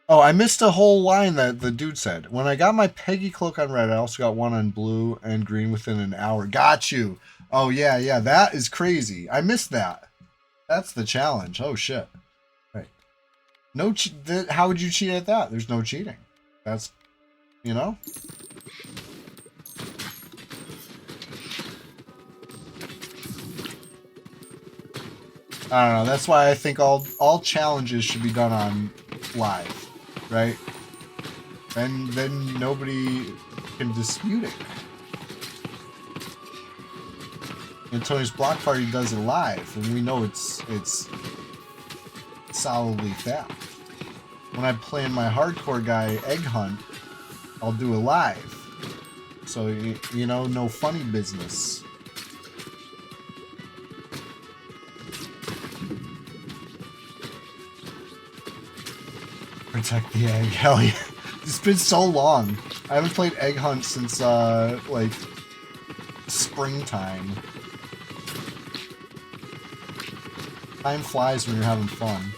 Oh, I missed a whole line that the dude said. When I got my Peggy cloak on red, I also got one on blue and green within an hour. Got you. Oh, yeah, that is crazy. I missed that. That's the challenge. Oh, shit. Right. No, how would you cheat at that? There's no cheating. That's, you know? I don't know. That's why I think all challenges should be done on live, right? And then nobody can dispute it. And Tony's Block Party does it live, and we know it's solidly fact. When I play in my hardcore guy egg hunt, I'll do it live. So you know, no funny business. Protect the egg. Hell yeah. It's been so long. I haven't played Egg Hunt since, like, springtime. Time flies when you're having fun.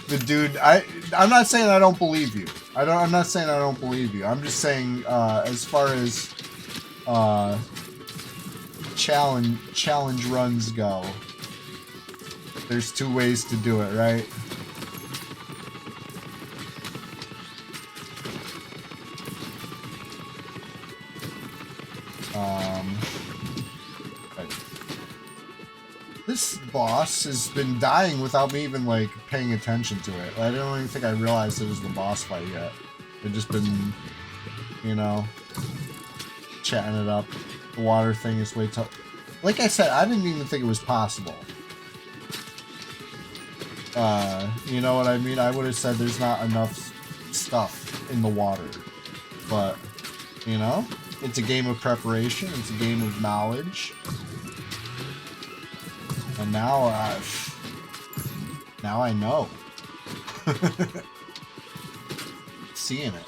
But dude, I'm not saying I don't believe you. I'm not saying I don't believe you. I'm just saying as far as challenge runs go, there's 2 ways to do it, right? This boss has been dying without me even, like, paying attention to it. I don't even think I realized it was the boss fight yet. I've just been, you know, chatting it up. The water thing is way tough. Like I said, I didn't even think it was possible. You know what I mean? I would have said there's not enough stuff in the water. But, you know, it's a game of preparation. It's a game of knowledge. And now I know. Seeing it.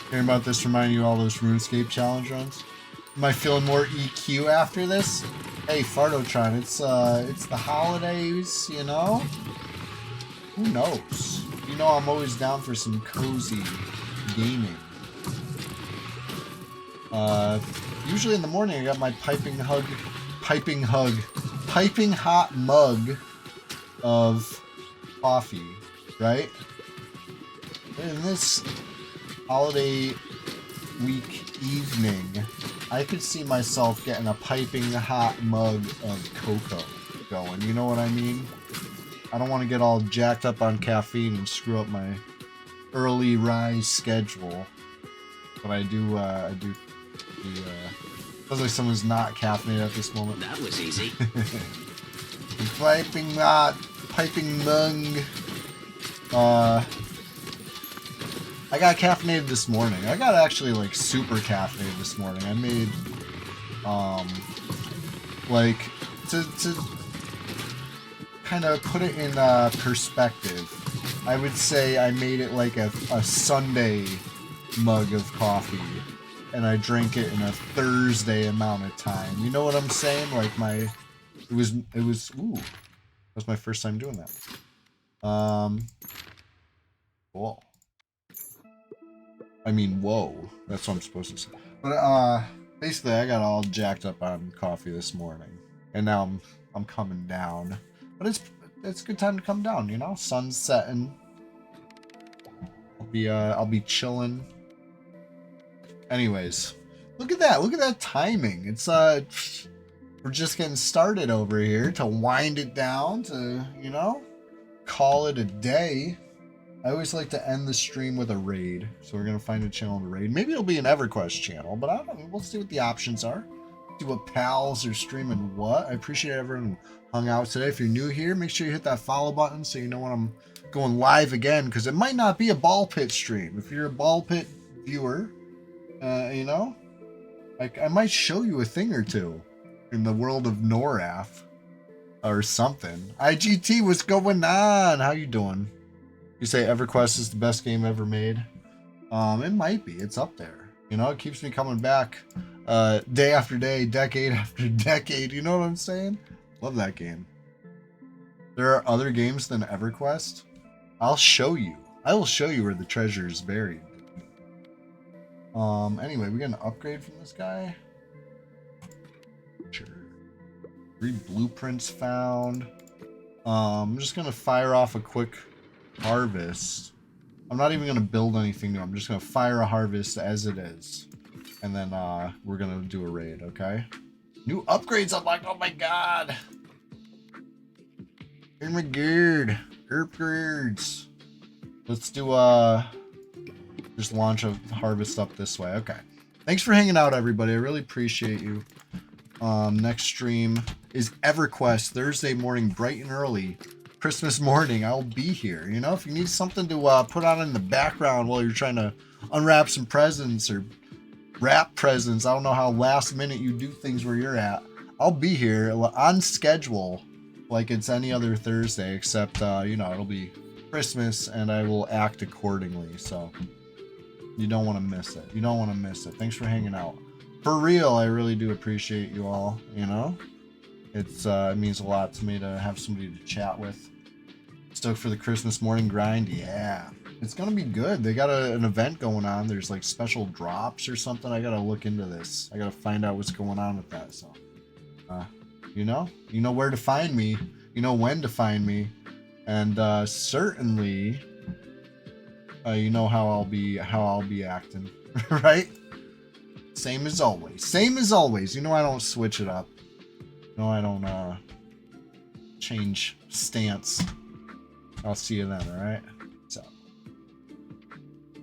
Hearing about this remind you of all those RuneScape challenge runs? Am I feeling more EQ after this? Hey, Fartotron, it's the holidays, you know? Who knows? You know I'm always down for some cozy gaming. Usually in the morning I got my piping hot mug of coffee, right? In this holiday week evening, I could see myself getting a piping hot mug of cocoa going. You know what I mean? I don't want to get all jacked up on caffeine and screw up my early rise schedule. But I do feels like someone's not caffeinated at this moment. That was easy. Piping mug. I got caffeinated this morning. I got actually like super caffeinated this morning. I made like to kind of put it in perspective. I would say I made it like a Sunday mug of coffee, and I drank it in a Thursday amount of time. You know what I'm saying? Like it was ooh, that was my first time doing that. Cool. I mean, whoa. That's what I'm supposed to say. But basically, I got all jacked up on coffee this morning, and now I'm coming down. But it's a good time to come down, you know. Sun's setting. I'll be chilling. Anyways, look at that. Look at that timing. It's we're just getting started over here to wind it down to, you know, call it a day. I always like to end the stream with a raid, so we're gonna find a channel to raid. Maybe it'll be an EverQuest channel, but I don't know. We'll see what the options are. See what pals are streaming what. I appreciate everyone who hung out today. If you're new here, make sure you hit that follow button so you know when I'm going live again, because it might not be a ball pit stream. If you're a ball pit viewer, you know, like I might show you a thing or two in the world of NORAF or something. IGT, what's going on? How you doing? You say EverQuest is the best game ever made? It might be. It's up there. You know, it keeps me coming back day after day, decade after decade. You know what I'm saying? Love that game. There are other games than EverQuest. I'll show you. I will show you where the treasure is buried. Anyway, we get an upgrade from this guy. Sure. 3 blueprints found. I'm just gonna fire off a quick harvest. I'm not even gonna build anything new. I'm just gonna fire a harvest as it is, and then we're gonna do a raid. Okay. New upgrades unlocked. Oh my god. Oh my god. Upgrades. Let's do just launch a harvest up this way. Okay. Thanks for hanging out, everybody. I really appreciate you. Next stream is EverQuest Thursday morning, bright and early. Christmas morning, I'll be here. You know, if you need something to put on in the background while you're trying to unwrap some presents or wrap presents, I don't know how last minute you do things where you're at. I'll be here on schedule like it's any other Thursday, except, you know, it'll be Christmas and I will act accordingly. So you don't want to miss it. You don't want to miss it. Thanks for hanging out. For real, I really do appreciate you all, you know? It means a lot to me to have somebody to chat with. Stoked for the Christmas morning grind? Yeah. It's gonna be good. They got an event going on. There's like special drops or something. I gotta look into this. I gotta find out what's going on with that. So, you know where to find me. You know when to find me, and certainly, you know how I'll be acting, right? Same as always. Same as always. You know I don't switch it up. No, I don't change stance. I'll see you then. All right.